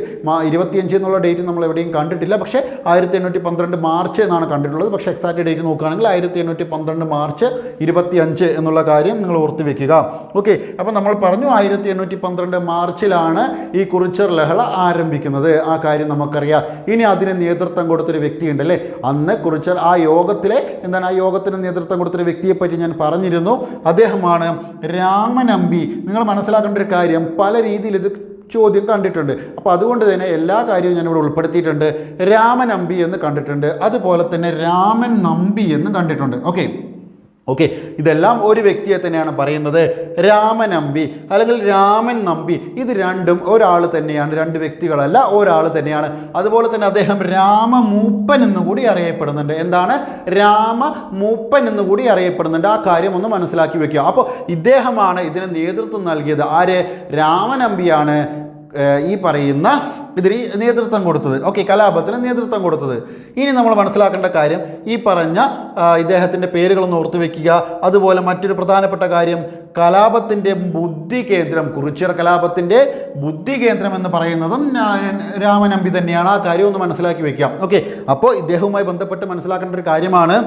25 എന്നുള്ള ഡേറ്റ് നമ്മൾ എവിടെയും കണ്ടിട്ടില്ല, പക്ഷേ 1812 മാർച്ച് എന്നാണ് കണ്ടിട്ടുള്ളത്. പക്ഷേ എക്സാക്റ്റ് ഡേറ്റ് നോക്കുകയാണെങ്കിൽ 1812 മാർച്ച് 25 എന്നുള്ള കാര്യം നിങ്ങൾ ഓർത്ത് വെക്കുക. ഓക്കെ, അപ്പോൾ നമ്മൾ പറഞ്ഞു 1812 മാർച്ചിലാണ് ഈ കുറിച്യർ ലഹള ആരംഭിക്കുന്നത്. ആ കാര്യം നമുക്കറിയാം. ഇനി അതിന് നേതൃത്വം കൊടുത്തൊരു വ്യക്തിയുണ്ട് അല്ലേ. അന്ന് കുറിച്യർ ആ യോഗത്തിന് നേതൃത്വം കൊടുത്തൊരു വ്യക്തിയെപ്പറ്റി ഞാൻ പറഞ്ഞിരുന്നു. അദ്ദേഹമാണ് രാമനമ്പി. നിങ്ങൾ മനസ്സിലാക്കേണ്ട ഒരു കാര്യം, പല രീതിയിൽ ഇത് ചോദ്യം കണ്ടിട്ടുണ്ട്. അപ്പോൾ അതുകൊണ്ട് തന്നെ എല്ലാ കാര്യവും ഞാനിവിടെ ഉൾപ്പെടുത്തിയിട്ടുണ്ട്. രാമനമ്പി എന്ന് കണ്ടിട്ടുണ്ട്, അതുപോലെ തന്നെ രാമൻ നമ്പി എന്ന് കണ്ടിട്ടുണ്ട്. ഓക്കെ, ഇതെല്ലാം ഒരു വ്യക്തിയെ തന്നെയാണ് പറയുന്നത്. രാമനമ്പി അല്ലെങ്കിൽ രാമൻ നമ്പി, ഇത് രണ്ടും ഒരാൾ തന്നെയാണ്, രണ്ട് വ്യക്തികളല്ല, ഒരാൾ തന്നെയാണ്. അതുപോലെ തന്നെ അദ്ദേഹം രാമമൂപ്പൻ എന്നുകൂടി അറിയപ്പെടുന്നുണ്ട്. എന്താണ്? രാമമൂപ്പൻ എന്നുകൂടി അറിയപ്പെടുന്നുണ്ട്. ആ കാര്യം ഒന്ന് മനസ്സിലാക്കി വെക്കുക. അപ്പോൾ ഇദ്ദേഹമാണ് ഇതിന് നേതൃത്വം നൽകിയത്. ആര്? രാമനമ്പിയാണ് ഈ പറയുന്ന ഇതിന് നേതൃത്വം കൊടുത്തത്. ഓക്കെ, കലാപത്തിന് നേതൃത്വം കൊടുത്തത്. ഇനി നമ്മൾ മനസ്സിലാക്കേണ്ട കാര്യം, ഈ പറഞ്ഞ ഇദ്ദേഹത്തിൻ്റെ പേരുകളൊന്ന് ഓർത്തു വെക്കുക. അതുപോലെ മറ്റൊരു പ്രധാനപ്പെട്ട കാര്യം, കലാപത്തിൻ്റെ ബുദ്ധി കേന്ദ്രം, കുറിച്യർ കലാപത്തിൻ്റെ ബുദ്ധി കേന്ദ്രം എന്ന് പറയുന്നതും രാമനമ്പി തന്നെയാണ്. ആ കാര്യം ഒന്ന് മനസ്സിലാക്കി വെക്കാം. ഓക്കെ, അപ്പോൾ ഇദ്ദേഹവുമായി ബന്ധപ്പെട്ട് മനസ്സിലാക്കേണ്ട ഒരു കാര്യമാണ്,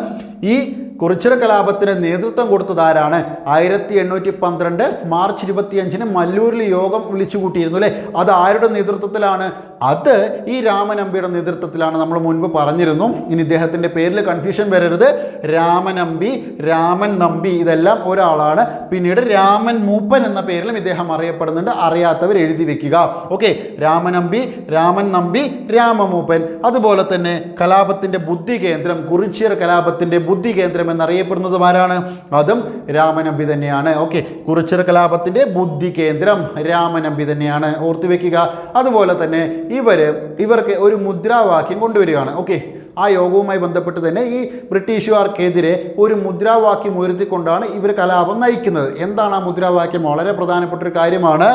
ഈ കുറിച്യർ കലാപത്തിന് നേതൃത്വം കൊടുത്തത് ആരാണ്? 1812 മാർച്ച് 25 മല്ലൂരിൽ യോഗം വിളിച്ചു കൂട്ടിയിരുന്നു അല്ലേ. അത് ആരുടെ നേതൃത്വത്തിലാണ്? അത് ഈ രാമനമ്പിയുടെ നേതൃത്വത്തിലാണ്. നമ്മൾ മുൻപ് പറഞ്ഞിരുന്നു. ഇനി ഇദ്ദേഹത്തിൻ്റെ പേരിൽ കൺഫ്യൂഷൻ വരരുത്. രാമനമ്പി, രാമൻ നമ്പി ഇതെല്ലാം ഒരാളാണ്. പിന്നീട് രാമൻ മൂപ്പൻ എന്ന പേരിലും ഇദ്ദേഹം അറിയപ്പെടുന്നുണ്ട്. അറിയാത്തവർ എഴുതി വെക്കുക. ഓക്കെ, രാമനമ്പി, രാമൻ നമ്പി, രാമമൂപ്പൻ. അതുപോലെ തന്നെ കലാപത്തിൻ്റെ ബുദ്ധി കേന്ദ്രം, കുറിച്യർ കലാപത്തിൻ്റെ ബുദ്ധി കേന്ദ്രം എന്നറിയപ്പെടുന്നതും ആരാണ്? അതും രാമനമ്പി തന്നെയാണ്. ഓക്കെ, കുറിച്യർ കലാപത്തിൻ്റെ ബുദ്ധി കേന്ദ്രം രാമനമ്പി തന്നെയാണ്, ഓർത്തു വെക്കുക. അതുപോലെ തന്നെ ഇവർക്ക് ഒരു മുദ്രാവാക്യം കൊണ്ടുവരികയാണ്. ഓക്കെ, ആ യോഗവുമായി ബന്ധപ്പെട്ട് തന്നെ ഈ ബ്രിട്ടീഷുകാർക്കെതിരെ ഒരു മുദ്രാവാക്യം ഉയർത്തിക്കൊണ്ടാണ് ഇവർ കലാപം നയിക്കുന്നത്. എന്താണ് ആ മുദ്രാവാക്യം? വളരെ പ്രധാനപ്പെട്ട ഒരു കാര്യമാണ്.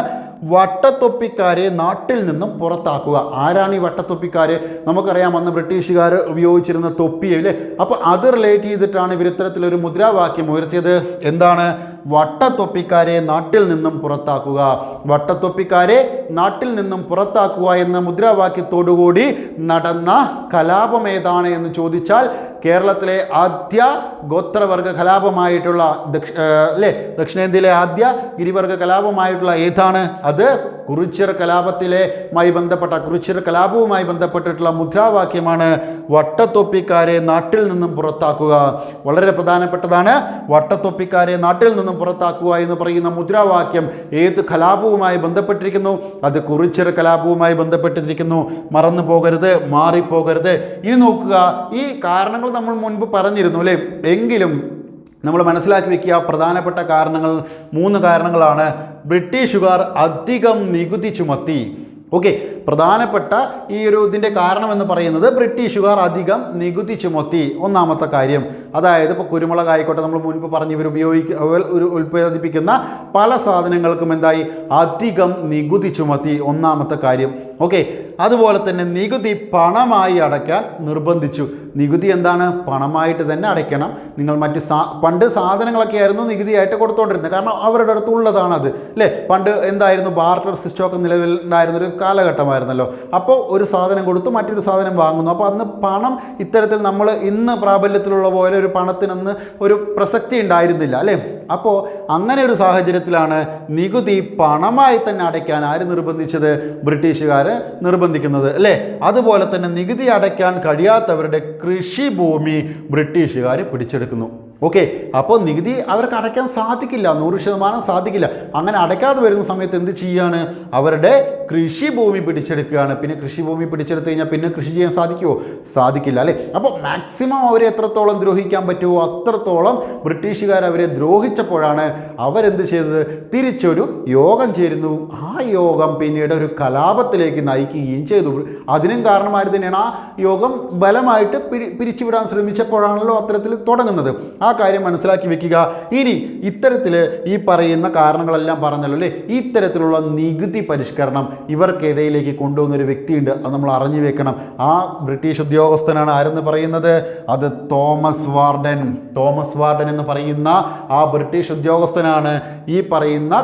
വട്ടത്തൊപ്പിക്കാരെ നാട്ടിൽ നിന്നും പുറത്താക്കുക. ആരാണ് ഈ വട്ടത്തൊപ്പിക്കാർ? നമുക്കറിയാം, അന്ന് ബ്രിട്ടീഷുകാർ ഉപയോഗിച്ചിരുന്ന തൊപ്പി അല്ലേ. അപ്പോൾ അത് റിലേറ്റ് ചെയ്തിട്ടാണ് ഇവർ ഇത്തരത്തിലൊരു മുദ്രാവാക്യം ഉയർത്തിയത്. എന്താണ്? വട്ടത്തൊപ്പിക്കാരെ നാട്ടിൽ നിന്നും പുറത്താക്കുക. വട്ടത്തൊപ്പിക്കാരെ നാട്ടിൽ നിന്നും പുറത്താക്കുക എന്ന മുദ്രാവാക്യത്തോടുകൂടി നടന്ന കലാപം ഏതാണ് എന്ന് ചോദിച്ചാൽ, കേരളത്തിലെ ആദ്യ ഗോത്രവർഗ കലാപമായിട്ടുള്ള ദക്ഷിണേന്ത്യയിലെ ആദ്യ ഗിരിവർഗ കലാപമായിട്ടുള്ള ഏതാണ്? അത് കുറിച്യർ കലാപവുമായി ബന്ധപ്പെട്ടിട്ടുള്ള മുദ്രാവാക്യമാണ് വട്ടത്തൊപ്പിക്കാരെ നാട്ടിൽ നിന്നും പുറത്താക്കുക. വളരെ പ്രധാനപ്പെട്ടതാണ്. വട്ടത്തൊപ്പിക്കാരെ നാട്ടിൽ നിന്നും പുറത്താക്കുക എന്ന് പറയുന്ന മുദ്രാവാക്യം ഏത് കലാപവുമായി ബന്ധപ്പെട്ടിരിക്കുന്നു? അത് കുറിച്യർ കലാപവുമായി ബന്ധപ്പെട്ടിരിക്കുന്നു. മറന്നു പോകരുത്, മാറിപ്പോകരുത്. ഇനി നോക്കുക, ഈ കാരണങ്ങൾ നമ്മൾ മുൻപ് പറഞ്ഞിരുന്നു അല്ലേ. എങ്കിലും നമ്മൾ മനസ്സിലാക്കി വെക്കുക, പ്രധാനപ്പെട്ട കാരണങ്ങൾ 3 കാരണങ്ങളാണ്. ബ്രിട്ടീഷുകാർ അധികം നികുതി ചുമത്തി. ഓക്കെ, പ്രധാനപ്പെട്ട ഈ ഇതിൻ്റെ കാരണം എന്ന് പറയുന്നത് ബ്രിട്ടീഷുകാർ അധികം നികുതി ചുമത്തി. ഒന്നാമത്തെ കാര്യം. അതായത് ഇപ്പോൾ കുരുമുളക് ആയിക്കോട്ടെ, നമ്മൾ മുൻപ് പറഞ്ഞ് ഇവർ ഉൽപ്പാദിപ്പിക്കുന്ന പല സാധനങ്ങൾക്കും എന്തായി? അധികം നികുതി ചുമത്തി. ഒന്നാമത്തെ കാര്യം. ഓക്കെ. അതുപോലെ തന്നെ നികുതി പണമായി അടയ്ക്കാൻ നിർബന്ധിച്ചു. നികുതി എന്താണ്? പണമായിട്ട് തന്നെ അടയ്ക്കണം. നിങ്ങൾ പണ്ട് സാധനങ്ങളൊക്കെ ആയിരുന്നു നികുതിയായിട്ട് കൊടുത്തുകൊണ്ടിരുന്നത്, കാരണം അവരുടെ അടുത്തുള്ളതാണത് അല്ലേ. പണ്ട് എന്തായിരുന്നു? ബാർട്ടർ സിസ്റ്റമൊക്കെ നിലവിലുണ്ടായിരുന്നൊരു കാലഘട്ടമായിരുന്നല്ലോ. അപ്പോൾ ഒരു സാധനം കൊടുത്തു മറ്റൊരു സാധനം വാങ്ങുന്നു. അപ്പോൾ അന്ന് പണം ഇത്തരത്തിൽ നമ്മൾ ഇന്ന് പ്രാബല്യത്തിലുള്ള പോലെ ഒരു പണത്തിനന്ന് ഒരു പ്രസക്തി ഉണ്ടായിരുന്നില്ല അല്ലേ. അപ്പോൾ അങ്ങനെ ഒരു സാഹചര്യത്തിലാണ് നികുതി പണമായി തന്നെ അടയ്ക്കാൻ ആര് നിർബന്ധിച്ചത്? ബ്രിട്ടീഷുകാർ നിർബന്ധിക്കുന്നത് അല്ലേ. അതുപോലെ തന്നെ നികുതി അടയ്ക്കാൻ കഴിയാത്തവരുടെ കൃഷിഭൂമി ബ്രിട്ടീഷുകാർ പിടിച്ചെടുക്കുന്നു. ഓക്കെ. അപ്പോൾ നികുതി അവർക്ക് അടയ്ക്കാൻ സാധിക്കില്ല, 100% സാധിക്കില്ല. അങ്ങനെ അടയ്ക്കാതെ വരുന്ന സമയത്ത് എന്ത് ചെയ്യാണ്? അവരുടെ കൃഷിഭൂമി പിടിച്ചെടുക്കുകയാണ്. പിന്നെ കൃഷിഭൂമി പിടിച്ചെടുത്ത് കഴിഞ്ഞാൽ പിന്നെ കൃഷി ചെയ്യാൻ സാധിക്കുമോ? സാധിക്കില്ല അല്ലേ. അപ്പോൾ മാക്സിമം അവരെ എത്രത്തോളം ദ്രോഹിക്കാൻ പറ്റുമോ അത്രത്തോളം ബ്രിട്ടീഷുകാർ അവരെ ദ്രോഹിച്ചപ്പോഴാണ് അവരെന്ത് ചെയ്തത്? തിരിച്ചൊരു യോഗം ചേരുന്നു. ആ യോഗം പിന്നീട് ഒരു കലാപത്തിലേക്ക് നയിക്കുകയും ചെയ്തു. അതിനും കാരണമായിട്ട് തന്നെയാണ് ആ യോഗം ബലമായിട്ട് പിരിച്ചുവിടാൻ ശ്രമിച്ചപ്പോഴാണല്ലോ അത്തരത്തിൽ തുടങ്ങുന്നത്. ആ കാര്യം മനസ്സിലാക്കി വെക്കുക. ഇനി ഇത്തരത്തിൽ ഈ പറയുന്ന കാരണങ്ങളെല്ലാം പറഞ്ഞല്ലോ അല്ലേ. ഇത്തരത്തിലുള്ള നികുതി പരിഷ്കരണം ഇവർക്കിടയിലേക്ക് കൊണ്ടുവന്നൊരു വ്യക്തിയുണ്ട്, അത് നമ്മൾ അറിഞ്ഞു വെക്കണം. ആ ബ്രിട്ടീഷ് ഉദ്യോഗസ്ഥനാണ് ആരെന്ന് പറയുന്നത്? അത് തോമസ് വാർഡൻ. തോമസ് വാർഡൻ എന്ന് പറയുന്ന ആ ബ്രിട്ടീഷ് ഉദ്യോഗസ്ഥനാണ് ഈ പറയുന്ന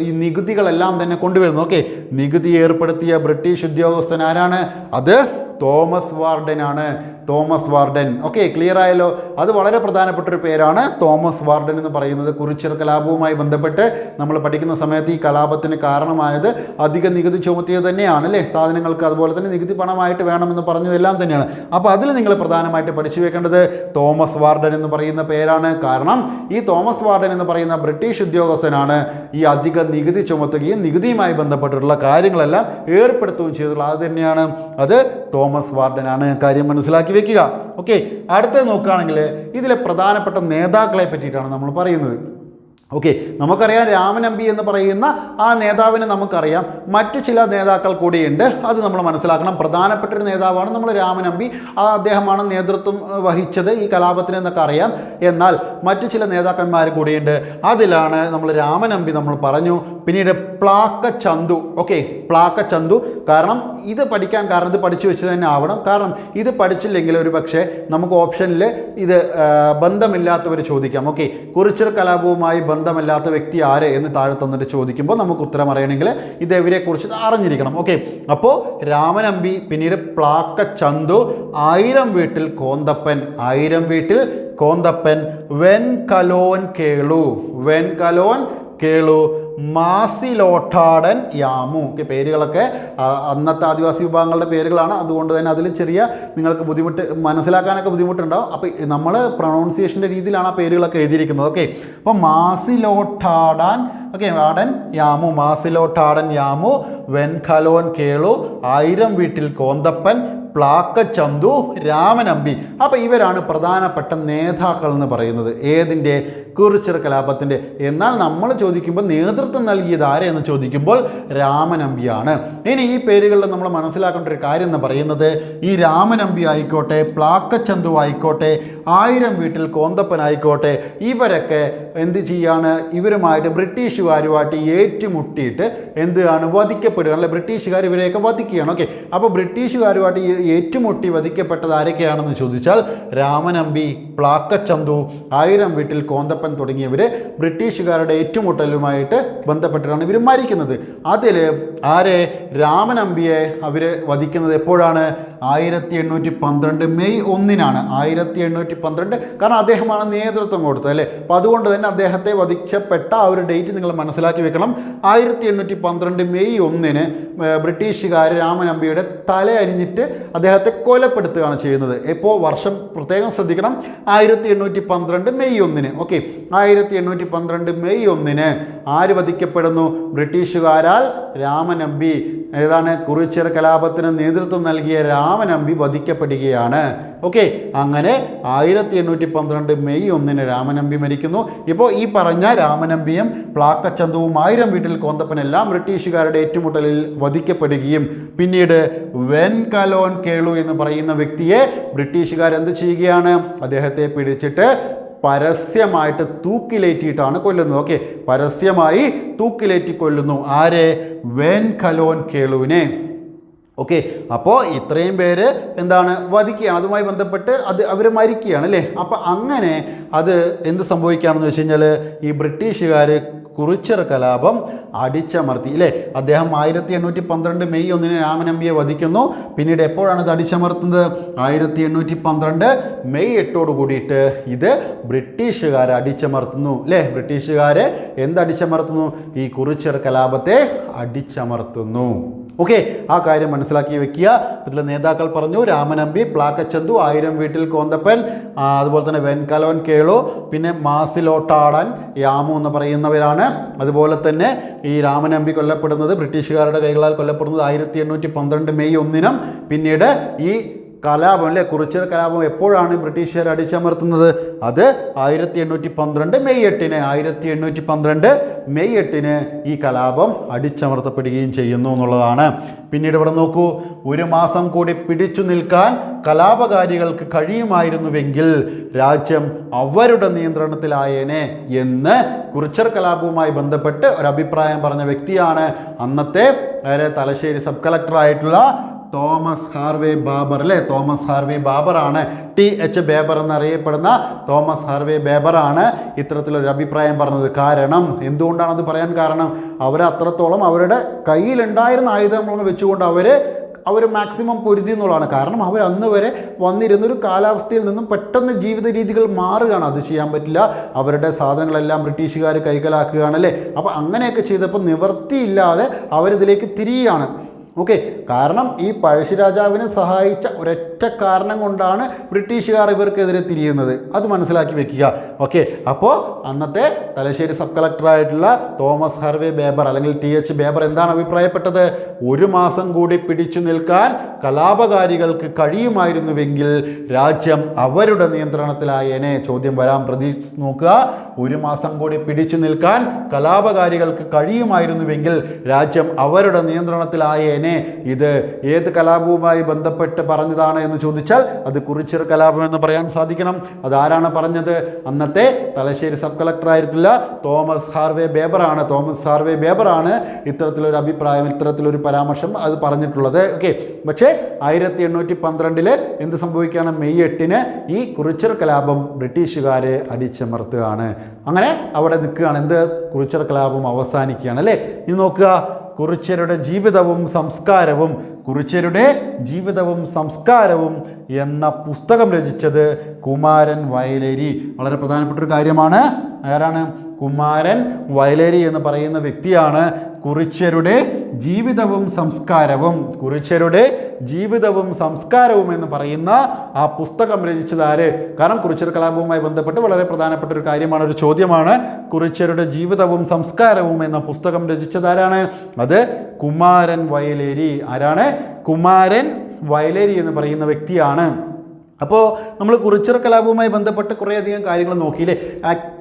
ഈ നികുതികളെല്ലാം തന്നെ കൊണ്ടുവരുന്നത്. ഓക്കെ. നികുതി ഏർപ്പെടുത്തിയ ബ്രിട്ടീഷ് ഉദ്യോഗസ്ഥൻ ആരാണ്? അത് തോമസ് വാർഡൻ ആണ്. Thomas warden. ഓക്കെ, ക്ലിയർ ആയല്ലോ. അത് വളരെ പ്രധാനപ്പെട്ട ഒരു പേരാണ് തോമസ് വാർഡൻ എന്ന് പറയുന്നത്. കുറിച്യർ കലാപവുമായി ബന്ധപ്പെട്ട് നമ്മൾ പഠിക്കുന്ന സമയത്ത് ഈ കലാപത്തിന് കാരണമായത് അധിക നികുതി ചുമത്തിയത് തന്നെയാണ് അല്ലേ. സാധനങ്ങൾക്ക് അതുപോലെ തന്നെ നികുതി പണമായിട്ട് വേണമെന്ന് പറഞ്ഞതെല്ലാം തന്നെയാണ്. അപ്പോൾ അതിൽ നിങ്ങൾ പ്രധാനമായിട്ട് പഠിച്ചു വെക്കേണ്ടത് തോമസ് വാർഡൻ എന്ന് പറയുന്ന പേരാണ്. കാരണം ഈ തോമസ് വാർഡൻ എന്ന് പറയുന്ന ബ്രിട്ടീഷ് ഉദ്യോഗസ്ഥനാണ് ഈ അധിക നികുതി ചുമത്തുകയും നികുതിയുമായി ബന്ധപ്പെട്ടിട്ടുള്ള കാര്യങ്ങളെല്ലാം ഏർപ്പെടുത്തുകയും ചെയ്തിട്ടുള്ളത്. അത് തന്നെയാണ്, അത് തോമസ് വാർഡൻ ആണ്. കാര്യം മനസ്സിലാക്കി വെക്കുക. ഓക്കെ. അടുത്തത് നോക്കുകയാണെങ്കിൽ ഇതിലെ പ്രധാനപ്പെട്ട നേതാക്കളെ പറ്റിയിട്ടാണ് നമ്മൾ പറയുന്നത്. ഓക്കെ. നമുക്കറിയാം രാമനമ്പി എന്ന് പറയുന്ന ആ നേതാവിനെ നമുക്കറിയാം. മറ്റു ചില നേതാക്കൾ കൂടിയുണ്ട്, അത് നമ്മൾ മനസ്സിലാക്കണം. പ്രധാനപ്പെട്ട ഒരു നേതാവാണ് നമ്മൾ രാമനമ്പി. അദ്ദേഹമാണ് നേതൃത്വം വഹിച്ചത് ഈ കലാപത്തിന് എന്നൊക്കെ അറിയാം. എന്നാൽ മറ്റു ചില നേതാക്കന്മാർ കൂടിയുണ്ട്. അതിലാണ് നമ്മൾ രാമനമ്പി നമ്മൾ പറഞ്ഞു. പിന്നീട് Plaka Chandu. Okay, Plaka Chandu. കാരണം ഇത് പഠിക്കാൻ കാരണം ഇത് പഠിച്ചു വെച്ച് തന്നെ ആവണം. കാരണം ഇത് പഠിച്ചില്ലെങ്കിൽ ഒരു പക്ഷേ നമുക്ക് ഓപ്ഷനിൽ ഇത് ബന്ധമില്ലാത്തവർ ചോദിക്കാം. ഓക്കെ, കുറിച്യർ കലാപവുമായി ബന്ധമില്ലാത്ത വ്യക്തി ആര് എന്ന് താഴെ തന്നിട്ട് ചോദിക്കുമ്പോൾ നമുക്ക് ഉത്തരം അറിയണമെങ്കിൽ ഇത് ഇവരെക്കുറിച്ച് അറിഞ്ഞിരിക്കണം. ഓക്കെ. അപ്പോൾ രാമനമ്പി, പിന്നീട് പ്ലാക്ക ചന്തു, 1000 വീട്ടിൽ കോന്തപ്പൻ, 1000 വീട്ടിൽ കോന്തപ്പൻ, വെൻകലോൻ കേളു, വെൻകലോൻ കേളു, മാസിലോട്ടാടൻ യാമു. ഒക്കെ പേരുകളൊക്കെ അന്നത്തെ ആദിവാസി വിഭാഗങ്ങളുടെ പേരുകളാണ്. അതുകൊണ്ട് തന്നെ അതിൽ ചെറിയ നിങ്ങൾക്ക് മനസ്സിലാക്കാനൊക്കെ ബുദ്ധിമുട്ടുണ്ടാവും. അപ്പോൾ നമ്മൾ പ്രൊണൗൺസിയേഷൻ്റെ രീതിയിലാണ് ആ പേരുകളൊക്കെ എഴുതിയിരിക്കുന്നത്. ഓക്കെ. അപ്പോൾ മാസിലോട്ടാടൻ, ഓക്കെ, ആടൻ യാമു, മാസിലോട്ടാടൻ യാമു, വെൻകലോൻ കേളു, 1000 വീട്ടിൽ കോന്തപ്പൻ, പ്ലാക്ക ചന്തു, രാമനമ്പി. അപ്പോൾ ഇവരാണ് പ്രധാനപ്പെട്ട നേതാക്കൾ എന്ന് പറയുന്നത്. ഏതിൻ്റെ? കുറിച്യർ കലാപത്തിൻ്റെ. എന്നാൽ നമ്മൾ ചോദിക്കുമ്പോൾ നേതൃത്വം നൽകിയത് ആരെന്ന് ചോദിക്കുമ്പോൾ രാമനമ്പിയാണ്. ഇനി ഈ പേരുകളിൽ നമ്മൾ മനസ്സിലാക്കേണ്ട ഒരു കാര്യം എന്ന് പറയുന്നത് ഈ രാമനമ്പി ആയിക്കോട്ടെ, പ്ലാക്ക ചന്തു ആയിക്കോട്ടെ, 1000 വീട്ടിൽ കോന്തപ്പൻ ആയിക്കോട്ടെ, ഇവരൊക്കെ എന്ത് ചെയ്യാണ്? ഇവരുമായിട്ട് ബ്രിട്ടീഷുകാരുമായിട്ട് ഏറ്റുമുട്ടിയിട്ട് എന്താണ്? വധിക്കപ്പെടുകയാണ് അല്ലെ. ബ്രിട്ടീഷുകാർ ഇവരെയൊക്കെ വധിക്കുകയാണ്. ഓക്കെ. അപ്പോൾ ബ്രിട്ടീഷുകാരുമായിട്ട് ഏറ്റുമുട്ടി വധിക്കപ്പെട്ടത് ആരൊക്കെയാണെന്ന് ചോദിച്ചാൽ രാമനമ്പി, പ്ലാക്ക ചന്തു, 1000 വീട്ടിൽ കോന്തപ്പൻ തുടങ്ങിയവർ ബ്രിട്ടീഷുകാരുടെ ഏറ്റുമുട്ടലുമായിട്ട് ബന്ധപ്പെട്ടിട്ടാണ് ഇവർ മരിക്കുന്നത്. അതിൽ ആരെ? രാമനമ്പിയെ അവർ വധിക്കുന്നത് എപ്പോഴാണ്? 1812 മെയ് 1-നാണ്. 1812. കാരണം അദ്ദേഹമാണ് നേതൃത്വം കൊടുത്തത് അല്ലേ. അപ്പോൾ അതുകൊണ്ട് തന്നെ അദ്ദേഹത്തെ വധിക്കപ്പെട്ട ആ ഒരു ഡേറ്റ് നിങ്ങൾ മനസ്സിലാക്കി വെക്കണം. 1812 മെയ് 1-ന് ബ്രിട്ടീഷുകാർ രാമനമ്പിയുടെ തല അരിഞ്ഞിട്ട് അദ്ദേഹത്തെ കൊലപ്പെടുത്തുകയാണ് ചെയ്യുന്നത്. ഇപ്പോൾ വർഷം പ്രത്യേകം ശ്രദ്ധിക്കണം. 1812 മെയ് 1-ന്. ഓക്കെ. 1812 മെയ് 1-ന് ആര് വധിക്കപ്പെടുന്നു? ബ്രിട്ടീഷുകാരാൽ രാമനമ്പി. ഏതാണ്? കുറിച്യർ കലാപത്തിന് നേതൃത്വം നൽകിയ രാമനമ്പി വധിക്കപ്പെടുകയാണ്. ഓക്കെ. അങ്ങനെ 1812 മെയ് 1-ന് രാമനമ്പി മരിക്കുന്നു. ഇപ്പോൾ ഈ പറഞ്ഞ രാമനമ്പിയും പ്ലാക്ക ചന്തുവും 1000 വീട്ടിൽ കോന്തപ്പനെല്ലാം ബ്രിട്ടീഷുകാരുടെ ഏറ്റുമുട്ടലിൽ വധിക്കപ്പെടുകയും പിന്നീട് വെൻകലോൻ കേളു എന്ന് പറയുന്ന വ്യക്തിയെ ബ്രിട്ടീഷുകാർ എന്ത് ചെയ്യുകയാണ്? അദ്ദേഹത്തെ പിടിച്ചിട്ട് പരസ്യമായിട്ട് തൂക്കിലേറ്റിയിട്ടാണ് കൊല്ലുന്നത്. ഓക്കെ, പരസ്യമായി തൂക്കിലേറ്റി കൊല്ലുന്നു. ആരെ? വെൻകലോൻ കേളുവിനെ. ഓക്കെ, അപ്പോൾ ഇത്രയും പേര് എന്താണ് വധിക്കുകയാണ്, അതുമായി ബന്ധപ്പെട്ട് അവർ മരിക്കുകയാണ് അല്ലേ. അപ്പം അങ്ങനെ അത് എന്ത് സംഭവിക്കുകയാണെന്ന് വെച്ച് കഴിഞ്ഞാൽ ഈ ബ്രിട്ടീഷുകാർ കുറിച്യർ കലാപം അടിച്ചമർത്തി അല്ലേ. അദ്ദേഹം 1812 മെയ് 1 രാമനമ്പിയെ വധിക്കുന്നു. പിന്നീട് എപ്പോഴാണ് ഇത് അടിച്ചമർത്തുന്നത്? 1812 മെയ് 8 കൂടിയിട്ട് ഇത് ബ്രിട്ടീഷുകാർ അടിച്ചമർത്തുന്നു അല്ലേ. ബ്രിട്ടീഷുകാർ എന്തടിച്ചമർത്തുന്നു? ഈ കുറിച്യർ കലാപത്തെ അടിച്ചമർത്തുന്നു. ഓക്കെ, ആ കാര്യം മനസ്സിലാക്കി വെക്കുക. ഇതിലെ നേതാക്കൾ പറഞ്ഞു: രാമനമ്പി, പ്ലാക്കച്ചന്തു, ആയിരം വീട്ടിൽ കോന്തപ്പൻ, അതുപോലെ തന്നെ വെൻകലോൻ കേളു, പിന്നെ മാസിലോട്ടാടൻ യാമു എന്ന് പറയുന്നവരാണ്. അതുപോലെ തന്നെ ഈ രാമനമ്പി കൊല്ലപ്പെടുന്നത് ബ്രിട്ടീഷുകാരുടെ കൈകളാൽ കൊല്ലപ്പെടുന്നത് 1812 മെയ് 1 പിന്നീട് ഈ കലാപം അല്ലേ, കുറിച്യർ കലാപം എപ്പോഴാണ് ബ്രിട്ടീഷുകാർ അടിച്ചമർത്തുന്നത്? അത് 1812 മെയ് 8 1812 മെയ് 8 ഈ കലാപം അടിച്ചമർത്തപ്പെടുകയും ചെയ്യുന്നു എന്നുള്ളതാണ്. പിന്നീട് ഇവിടെ നോക്കൂ, 1 മാസം കൂടി പിടിച്ചു നിൽക്കാൻ കലാപകാരികൾക്ക് കഴിയുമായിരുന്നുവെങ്കിൽ രാജ്യം അവരുടെ നിയന്ത്രണത്തിലായേനെ എന്ന് കുറിച്യർ കലാപവുമായി ബന്ധപ്പെട്ട് ഒരു അഭിപ്രായം പറഞ്ഞ വ്യക്തിയാണ് അന്നത്തെ തലശ്ശേരി സബ് കളക്ടറായിട്ടുള്ള തോമസ് ഹാർവേ ബാബർ അല്ലേ. തോമസ് ഹാർവേ ബാബറാണ്, TH ബേബർ എന്നറിയപ്പെടുന്ന തോമസ് ഹാർവേ ബാബറാണ് ഇത്തരത്തിലൊരു അഭിപ്രായം പറഞ്ഞത്. കാരണം എന്തുകൊണ്ടാണത് പറയാൻ കാരണം? അത്രത്തോളം അവരുടെ കയ്യിലുണ്ടായിരുന്ന ആയുധങ്ങൾ വെച്ചുകൊണ്ട് അവർ മാക്സിമം പൊരുതി എന്നുള്ളതാണ്. കാരണം അവർ അന്ന് വരെ വന്നിരുന്നൊരു കാലാവസ്ഥയിൽ നിന്നും പെട്ടെന്ന് ജീവിത രീതികൾ മാറുകയാണ്. അത് ചെയ്യാൻ പറ്റില്ല, അവരുടെ സാധനങ്ങളെല്ലാം ബ്രിട്ടീഷുകാർ കൈക്കലാക്കുകയാണ് അല്ലേ. അപ്പോൾ അങ്ങനെയൊക്കെ ചെയ്തപ്പോൾ നിവൃത്തിയില്ലാതെ അവരിതിലേക്ക് തിരിയുകയാണ്. ഓക്കെ, കാരണം ഈ പഴശ്ശിരാജാവിനെ സഹായിച്ച ഒരൊറ്റ കാരണം കൊണ്ടാണ് ബ്രിട്ടീഷുകാർ ഇവർക്കെതിരെ തിരിയുന്നത്. അത് മനസ്സിലാക്കി വെക്കുക. ഓക്കെ, അപ്പോൾ അന്നത്തെ തലശ്ശേരി സബ് കളക്ടറായിട്ടുള്ള തോമസ് ഹാർവേ ബേബർ അല്ലെങ്കിൽ TH ബേബർ എന്താണ് അഭിപ്രായപ്പെട്ടത്? 1 മാസം കൂടി പിടിച്ചു നിൽക്കാൻ കലാപകാരികൾക്ക് കഴിയുമായിരുന്നുവെങ്കിൽ രാജ്യം അവരുടെ നിയന്ത്രണത്തിലായേനെ. ചോദ്യം വരാൻ പ്രതീക്ഷിച്ച് നോക്കുക. 1 മാസം കൂടി പിടിച്ചു നിൽക്കാൻ കലാപകാരികൾക്ക് കഴിയുമായിരുന്നുവെങ്കിൽ രാജ്യം അവരുടെ നിയന്ത്രണത്തിലായേനെ. ഇത് ഏത് കലാപവുമായി ബന്ധപ്പെട്ട് പറഞ്ഞതാണ് എന്ന് ചോദിച്ചാൽ അത് കുറിച്യർ കലാപം എന്ന് പറയാൻ സാധിക്കണം. അതാരാണ് പറഞ്ഞത്? അന്നത്തെ തലശ്ശേരി സബ് കളക്ടറായിട്ടുള്ള തോമസ് ഹാർവേ ബേബറാണ്. തോമസ് ഹാർവേ ബേബറാണ് ഇത്തരത്തിലൊരു അഭിപ്രായം, ഇത്തരത്തിലൊരു പരാമർശം അത് പറഞ്ഞിട്ടുള്ളത്. ഓക്കെ, പക്ഷേ 1812 എന്ത് സംഭവിക്കുകയാണ്? മെയ് 8 ഈ കുറിച്യർ കലാപം ബ്രിട്ടീഷുകാർ അടിച്ചമർത്തുകയാണ്. അങ്ങനെ അവിടെ നിൽക്കുകയാണ്. എന്ത്? കുറിച്യർ കലാപം അവസാനിക്കുകയാണ് അല്ലേ. ഇനി നോക്കുക, കുറിച്യരുടെ ജീവിതവും സംസ്കാരവും, കുറിച്യരുടെ ജീവിതവും സംസ്കാരവും എന്ന പുസ്തകം രചിച്ചത് കുമാരൻ വയലേരി. വളരെ പ്രധാനപ്പെട്ട ഒരു കാര്യമാണ്. ആരാണ്? കുമാരൻ വയലേരി എന്ന് പറയുന്ന വ്യക്തിയാണ് കുറിച്യരുടെ ജീവിതവും സംസ്കാരവും, കുറിച്യരുടെ ജീവിതവും സംസ്കാരവും എന്ന് പറയുന്ന ആ പുസ്തകം രചിച്ചത് ആര്? കാരണം കുറിച്യർ കലാപവുമായി ബന്ധപ്പെട്ട് വളരെ പ്രധാനപ്പെട്ട ഒരു കാര്യമാണ്, ഒരു ചോദ്യമാണ്. കുറിച്യരുടെ ജീവിതവും സംസ്കാരവും എന്ന പുസ്തകം രചിച്ചത് ആരാണ്? അത് കുമാരൻ വയലേരി. ആരാണ്? കുമാരൻ വയലേരി എന്ന് പറയുന്ന വ്യക്തിയാണ്. അപ്പോൾ നമ്മൾ കുറിച്യർ കലാപവുമായി ബന്ധപ്പെട്ട് കുറേയധികം കാര്യങ്ങൾ നോക്കിയില്ലേ.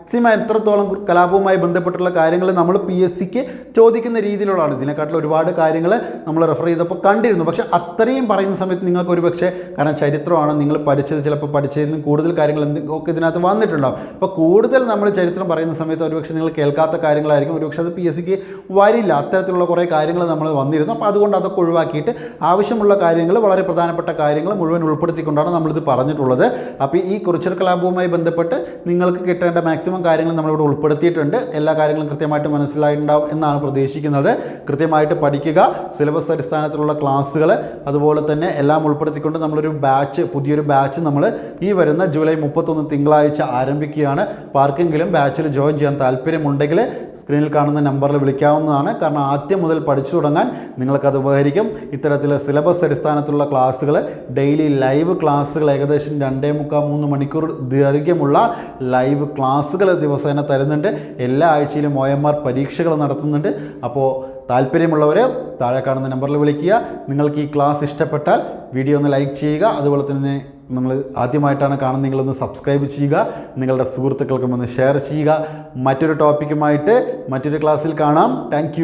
മാക്സിമം എത്രത്തോളം കലാപവുമായി ബന്ധപ്പെട്ടുള്ള കാര്യങ്ങൾ നമ്മൾ PSCക്ക് ചോദിക്കുന്ന രീതിയിലുള്ളതാണ്. ഇതിനെക്കാട്ടിൽ ഒരുപാട് കാര്യങ്ങൾ നമ്മൾ റെഫർ ചെയ്തപ്പോൾ കണ്ടിരുന്നു. പക്ഷേ അത്രയും പറയുന്ന സമയത്ത് നിങ്ങൾക്ക് ഒരു പക്ഷേ, കാരണം ചരിത്രമാണ് നിങ്ങൾ പഠിച്ചത്, ചിലപ്പോൾ പഠിച്ചതിലും കൂടുതൽ കാര്യങ്ങൾ ഒക്കെ ഇതിനകത്ത് വന്നിട്ടുണ്ടാകും. അപ്പോൾ കൂടുതൽ നമ്മൾ ചരിത്രം പറയുന്ന സമയത്ത് ഒരുപക്ഷെ നിങ്ങൾ കേൾക്കാത്ത കാര്യങ്ങളായിരിക്കും, ഒരുപക്ഷെ അത് PSCക്ക് വരില്ല. അത്തരത്തിലുള്ള കുറേ കാര്യങ്ങൾ നമ്മൾ വന്നിരുന്നു. അപ്പോൾ അതുകൊണ്ട് അതൊക്കെ ഒഴിവാക്കിയിട്ട് ആവശ്യമുള്ള കാര്യങ്ങൾ, വളരെ പ്രധാനപ്പെട്ട കാര്യങ്ങൾ മുഴുവൻ ഉൾപ്പെടുത്തിക്കൊണ്ടാണ് നമ്മളിത് പറഞ്ഞിട്ടുള്ളത്. അപ്പോൾ ഈ കുറിച്യർ കലാപവുമായി ബന്ധപ്പെട്ട് നിങ്ങൾക്ക് കിട്ടേണ്ട മാക്സിമം കാര്യങ്ങൾ നമ്മളിവിടെ ഉൾപ്പെടുത്തിയിട്ടുണ്ട്. എല്ലാ കാര്യങ്ങളും കൃത്യമായിട്ട് മനസ്സിലായിട്ടുണ്ടാവും എന്നാണ് പ്രതീക്ഷിക്കുന്നത്. കൃത്യമായിട്ട് പഠിക്കുക. സിലബസ് അടിസ്ഥാനത്തിലുള്ള ക്ലാസ്സുകൾ അതുപോലെ തന്നെ എല്ലാം ഉൾപ്പെടുത്തിക്കൊണ്ട് നമ്മളൊരു പുതിയൊരു ബാച്ച് നമ്മൾ ഈ വരുന്ന ജൂലൈ 31 തിങ്കളാഴ്ച ആരംഭിക്കുകയാണ്. ആർക്കെങ്കിലും ബാച്ചിൽ ജോയിൻ ചെയ്യാൻ താല്പര്യമുണ്ടെങ്കിൽ സ്ക്രീനിൽ കാണുന്ന നമ്പറിൽ വിളിക്കാവുന്നതാണ്. കാരണം ആദ്യം മുതൽ പഠിച്ചു തുടങ്ങാൻ നിങ്ങൾക്കത് ഉപകരിക്കും. ഇത്തരത്തിൽ സിലബസ് അടിസ്ഥാനത്തിലുള്ള ക്ലാസ്സുകൾ, ഡെയിലി ലൈവ് ക്ലാസ്സുകൾ, ഏകദേശം 2.75-3 മണിക്കൂർ ദൈർഘ്യമുള്ള ലൈവ് ക്ലാസ്സുകൾ ദിവസേന തരുന്നുണ്ട്. എല്ലാ ആഴ്ചയിലും OMR പരീക്ഷകൾ നടത്തുന്നുണ്ട്. അപ്പോൾ താല്പര്യമുള്ളവർ താഴെ കാണുന്ന നമ്പറിൽ വിളിക്കുക. നിങ്ങൾക്ക് ഈ ക്ലാസ് ഇഷ്ടപ്പെട്ടാൽ വീഡിയോ ഒന്ന് ലൈക്ക് ചെയ്യുക. അതുപോലെ തന്നെ നമ്മൾ ആദ്യമായിട്ടാണ് കാണുന്നത് നിങ്ങളൊന്ന് സബ്സ്ക്രൈബ് ചെയ്യുക. നിങ്ങളുടെ സുഹൃത്തുക്കൾക്കും ഒന്ന് ഷെയർ ചെയ്യുക. മറ്റൊരു ടോപ്പിക്കുമായിട്ട് മറ്റൊരു ക്ലാസ്സിൽ കാണാം. താങ്ക്